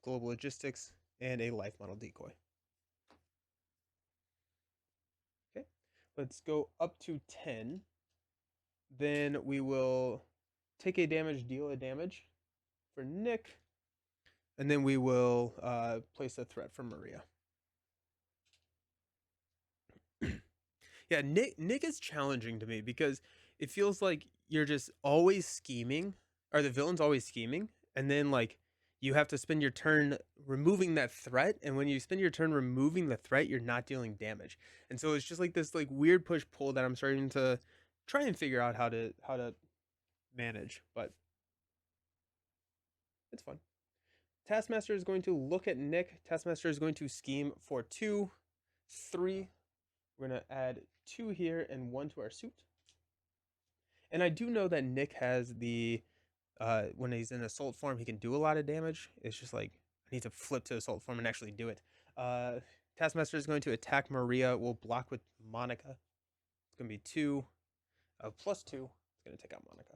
Global Logistics, and a Life Model Decoy. Okay. Let's go up to 10. Then we will take a damage, deal a damage for Nick. And then we will place a threat for Maria. Yeah, Nick is challenging to me because it feels like you're just always scheming, or the villain's always scheming, and then like you have to spend your turn removing that threat, and when you spend your turn removing the threat, you're not dealing damage. And so it's just like this like weird push-pull that I'm starting to try and figure out how to manage, but it's fun. Taskmaster is going to look at Nick. Taskmaster is going to scheme for 2, 3. We're going to add 2 here and 1 to our suit. And I do know that Nick has the, when he's in assault form, he can do a lot of damage. It's just like, I need to flip to assault form and actually do it. Taskmaster is going to attack Maria. We'll block with Monica. It's going to be 2. +2. It's going to take out Monica.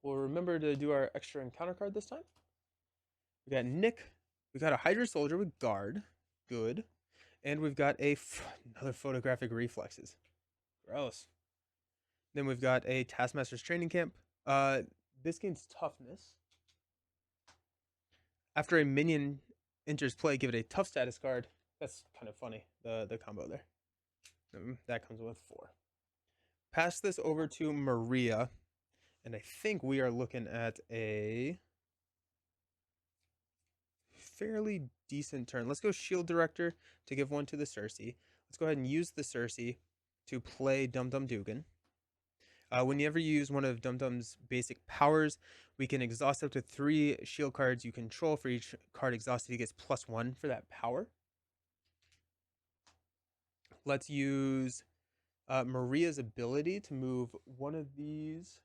We'll remember to do our extra encounter card this time. We got Nick. We got a Hydra Soldier with Guard. Good. And we've got another Photographic Reflexes. Gross. Then we've got a Taskmaster's Training Camp. This gains Toughness. After a minion enters play, give it a tough status card. That's kind of funny, the combo there. That comes with 4. Pass this over to Maria. And I think we are looking at a fairly decent turn. Let's go Shield Director to give one to the Cersei. Let's go ahead and use the Cersei to play Dum Dum Dugan. Whenever you use one of Dum Dum's basic powers, we can exhaust up to 3 shield cards you control. For each card exhausted, he gets +1 for that power. Let's use Maria's ability to move one of these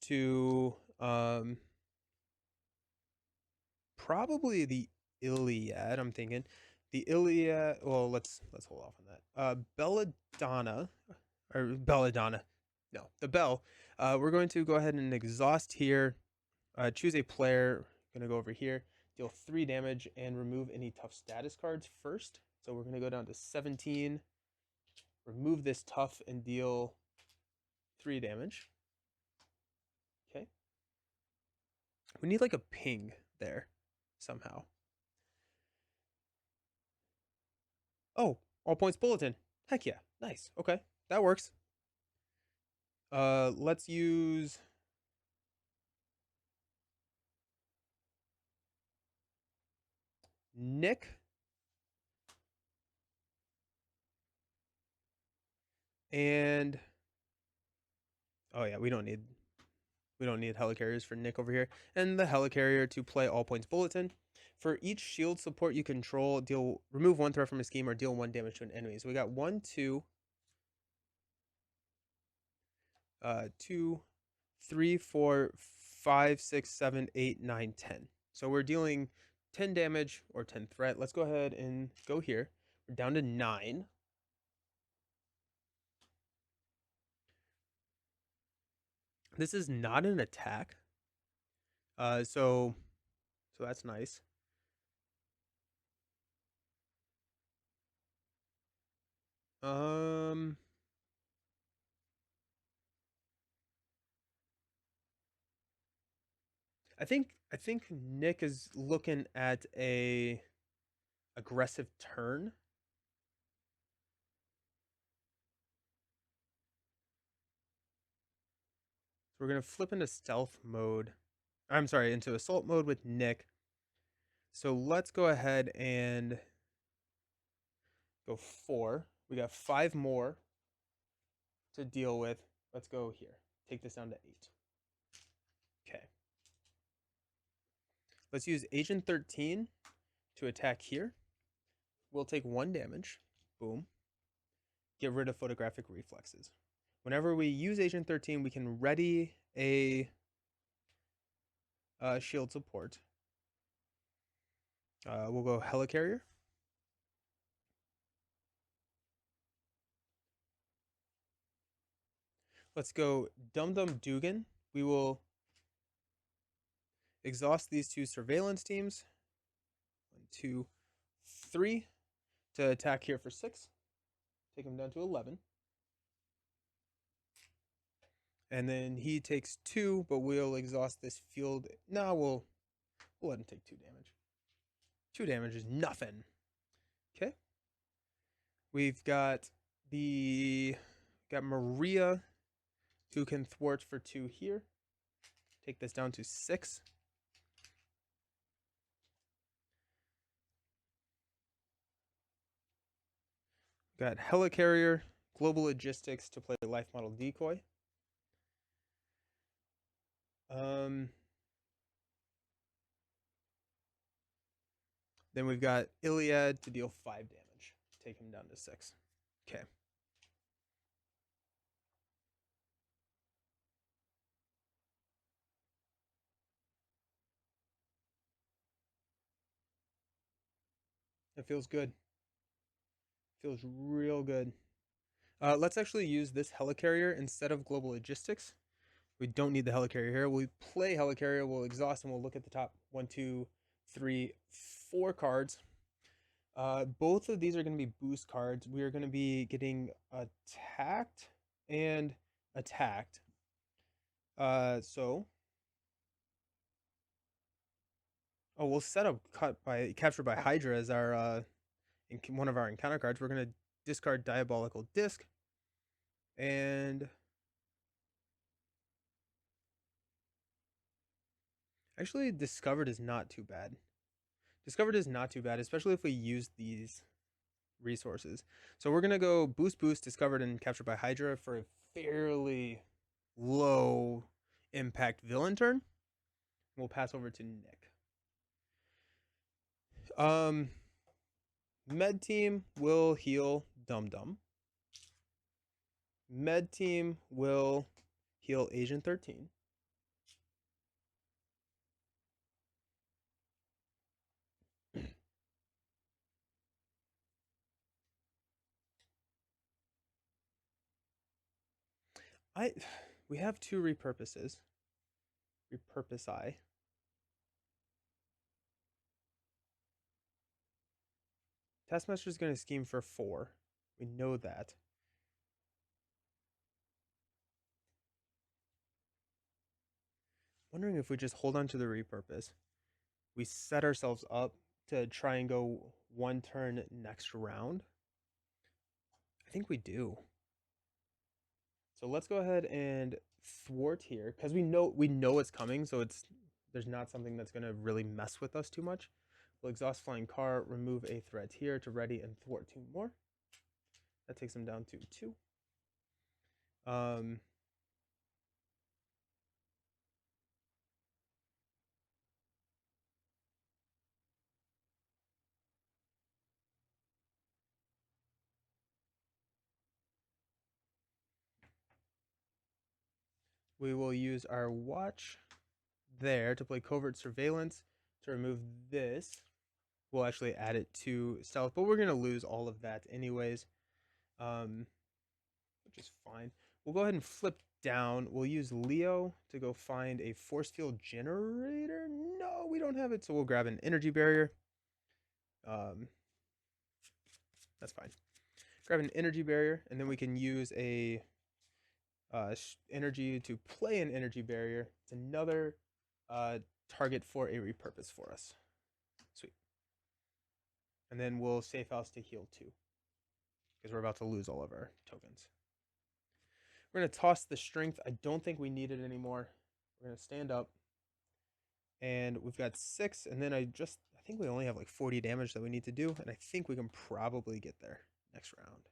to probably the Iliad. I'm thinking the Iliad. Well, let's hold off on that. Belladonna, or Belladonna. No, the Bell. We're going to go ahead and exhaust here. Choose a player. Going to go over here. Deal 3 damage and remove any tough status cards first. So we're going to go down to 17. Remove this tough and deal 3 damage. Okay. We need like a ping there somehow. Oh, all points bulletin. Heck yeah. Nice. Okay. That works. Let's use Nick. And oh yeah, we don't need helicarriers for Nick over here. And the helicarrier to play all points bulletin. For each shield support you control, remove 1 threat from a scheme or deal 1 damage to an enemy. So we got 1, 2, 2, 3, 4, 5, 6, 7, 8, 9, 10. So we're dealing 10 damage or 10 threat. Let's go ahead and go here. We're down to 9. This is not an attack. So that's nice. I think Nick is looking at a aggressive turn. So we're gonna flip into stealth mode. I'm sorry, into assault mode with Nick. So let's go ahead and go 4. We got 5 more to deal with. Let's go here. Take this down to 8. Okay. Let's use Agent 13 to attack here. We'll take 1 damage. Boom. Get rid of photographic reflexes. Whenever we use Agent 13, we can ready a shield support. We'll go Helicarrier. Let's go Dum Dum Dugan. We will exhaust these 2 surveillance teams. 1, 2, 3 to attack here for 6. Take him down to 11. And then he takes 2, but we'll exhaust this field. No, we'll let him take 2 damage. 2 damage is nothing. Okay. We've got Maria, who can thwart for 2 here. Take this down to 6. Got Helicarrier, Global Logistics to play Life Model Decoy. Then we've got Iliad to deal 5 damage. Take him down to 6. Okay. It feels good. Feels real good. Let's actually use this helicarrier instead of global logistics. We don't need the helicarrier here. We play helicarrier, we'll exhaust, and we'll look at the top 1, 2, 3, 4 cards. Both of these are going to be boost cards. We are going to be getting attacked and attacked. So we'll set up captured by Hydra as our one of our encounter cards. We're going to discard Diabolical Disc, and actually Discovered is not too bad. Discovered is not too bad, especially if we use these resources. So we're going to go boost, Discovered, and Captured by Hydra for a fairly low impact villain turn. We'll pass over to Nick. Med team will heal Dum Dum. Med team will heal Agent 13. We have 2 repurposes. Repurpose I. Taskmaster is going to scheme for 4. We know that. Wondering if we just hold on to the repurpose. We set ourselves up to try and go 1 turn next round. I think we do. So let's go ahead and thwart here because we know it's coming, so there's not something that's going to really mess with us too much. We'll exhaust Flying Car, remove a threat here to ready and thwart 2 more. That takes them down to 2. We will use our watch there to play Covert Surveillance to remove this. We'll actually add it to stealth, but we're going to lose all of that anyways, which is fine. We'll go ahead and flip down. We'll use Leo to go find a force field generator. No, we don't have it, so we'll grab an energy barrier. That's fine. Grab an energy barrier, and then we can use a energy to play an energy barrier. It's another target for a repurpose for us. Sweet. And then we'll safe house to heal 2 because we're about to lose all of our tokens. We're going to toss the strength. I don't think we need it anymore. We're going to stand up. And we've got 6. And then I think we only have like 40 damage that we need to do. And I think we can probably get there next round.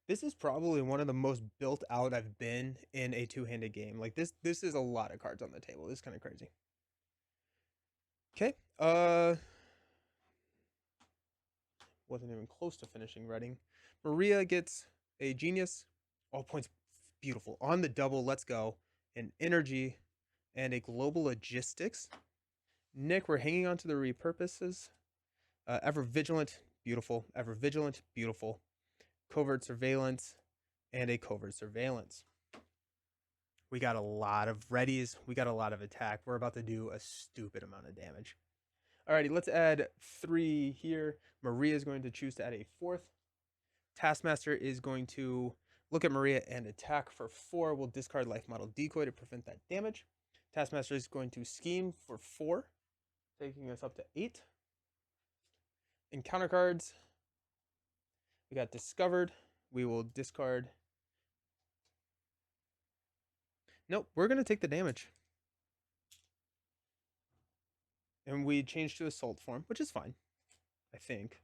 This is probably one of the most built out I've been in a 2-handed game. Like this is a lot of cards on the table. This is kind of crazy. Okay. Wasn't even close to finishing Reading. Maria gets a genius. All points beautiful. On the double, let's go. An energy and a global logistics. Nick, we're hanging on to the repurposes. Ever vigilant, beautiful. Ever vigilant, beautiful. Covert surveillance and a covert surveillance. We got a lot of readies. We got a lot of attack. We're about to do a stupid amount of damage. Alrighty, let's add 3 here. Maria is going to choose to add a 4th. Taskmaster is going to look at Maria and attack for 4. We'll discard Life Model Decoy to prevent that damage. Taskmaster is going to scheme for 4, taking us up to 8. Encounter cards. We got Discovered. We will discard. Nope, we're going to take the damage. And we change to Assault form, which is fine, I think.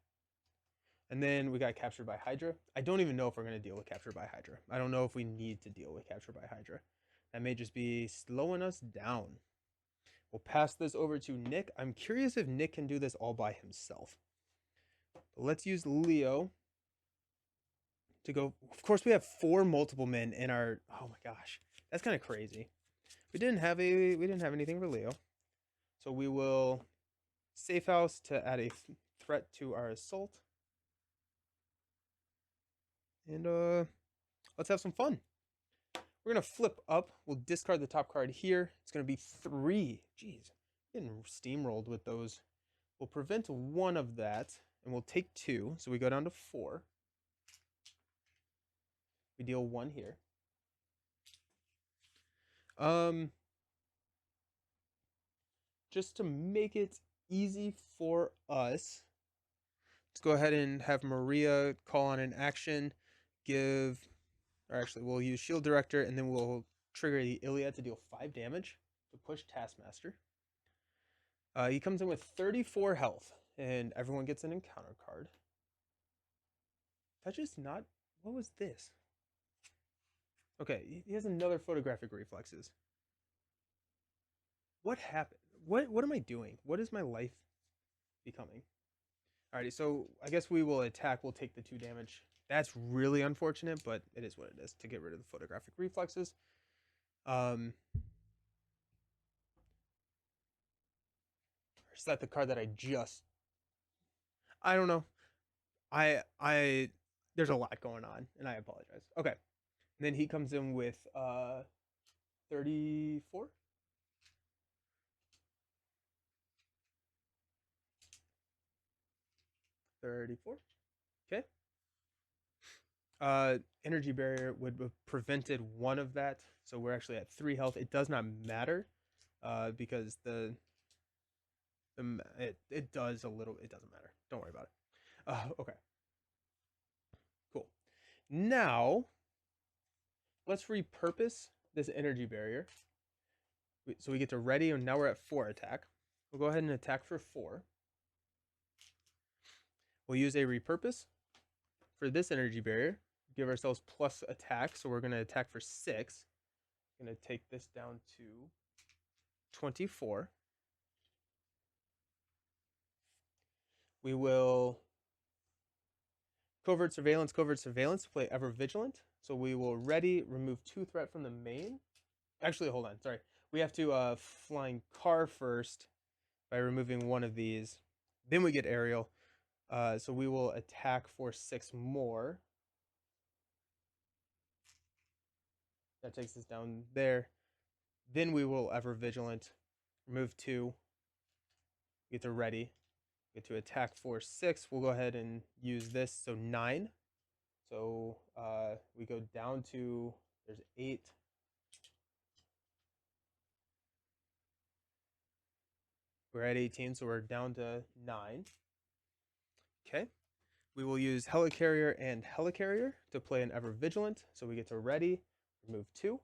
And then we got Captured by Hydra. I don't even know if we're going to deal with Captured by Hydra. I don't know if we need to deal with Captured by Hydra. That may just be slowing us down. We'll pass this over to Nick. I'm curious if Nick can do this all by himself. But let's use Leo to go. Of course, we have 4 multiple men in our... Oh my gosh. That's kind of crazy. We didn't have anything for Leo, so we will safe house to add a threat to our assault, and let's have some fun. We're gonna flip up. We'll discard the top card here. It's gonna be 3. Jeez, getting steamrolled with those. We'll prevent 1 of that, and we'll take 2. So we go down to 4. We deal 1 here. Just to make it easy for us, let's go ahead and have Maria call on an action, or actually we'll use Shield Director, and then we'll trigger the Iliad to deal 5 damage to push Taskmaster. He comes in with 34 health, and everyone gets an encounter card. That's just not... What was this? Okay, he has another photographic reflexes. What happened? What am I doing? What is my life becoming? Alrighty, so I guess we will attack. We'll take the 2 damage. That's really unfortunate, but it is what it is to get rid of the photographic reflexes. Or is that the card that I don't know. There's a lot going on, and I apologize. Okay. And then he comes in with 34. Okay. Energy barrier would have prevented 1 of that, so we're actually at 3 health. It does not matter, because it does a little. It doesn't matter. Don't worry about it. Okay. Cool. Now, let's repurpose this energy barrier. So we get to ready, and now we're at 4 attack. We'll go ahead and attack for 4. We'll use a repurpose for this energy barrier. Give ourselves plus attack, so we're going to attack for 6. I'm going to take this down to 24. We will covert surveillance, play ever vigilant. So we will ready, remove 2 threat from the main. Actually, hold on, sorry. We have to flying car first by removing 1 of these. Then we get aerial. So we will attack for 6 more. That takes us down there. Then we will ever vigilant, remove 2. Get to ready. Get to attack for 6. We'll go ahead and use this. So 9. So we go down to, there's 8. We're at 18, so we're down to 9. Okay. We will use Helicarrier and Helicarrier to play an Ever Vigilant. So we get to ready, remove 2.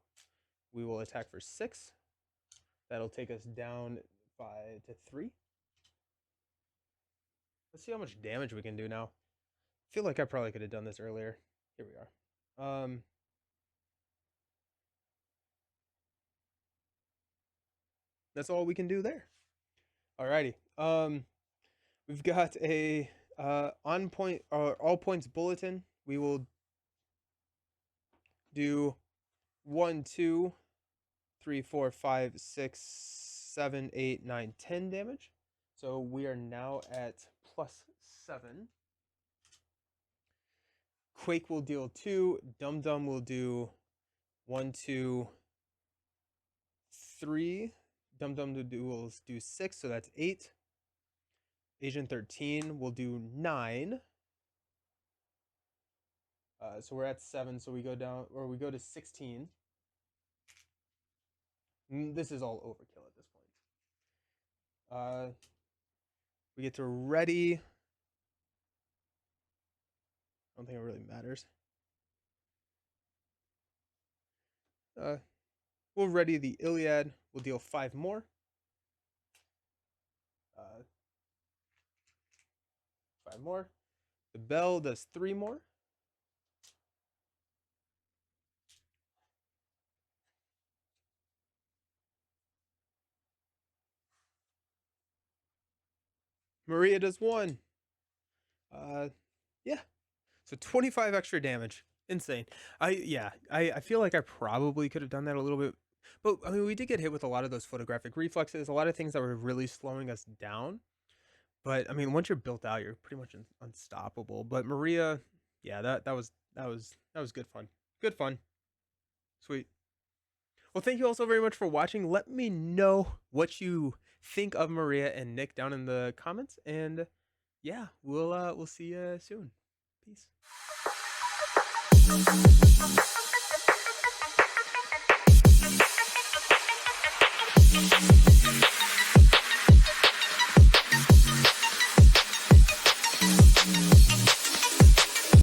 We will attack for 6. That'll take us down to 3. Let's see how much damage we can do now. I feel like I probably could have done this earlier. Here we are. That's all we can do there. Alrighty. We've got a on point or all points bulletin. We will do 1, 2, 3, 4, 5, 6, 7, 8, 9, 10 damage. So we are now at plus 7. Quake will deal 2. Dum Dum will do 1, 2, 3. Dum Dum will do 6, so that's 8. Agent 13 will do 9. So we're at 7, so we go down, or we go to 16. This is all overkill at this point. We get to ready. I don't think it really matters. We'll ready the Iliad. We'll deal 5 more. 5 more. The Bell does 3 more. Maria does 1. Yeah. So 25 extra damage. Insane. I feel like I probably could have done that a little bit But I mean, we did get hit with a lot of those photographic reflexes, a lot of things that were really slowing us down. But I mean, once you're built out, you're pretty much unstoppable. But Maria, yeah, that was good fun. Good fun. Sweet. Well, thank you all so very much for watching. Let me know what you think of Maria and Nick down in the comments, and yeah, we'll see you soon. Peace.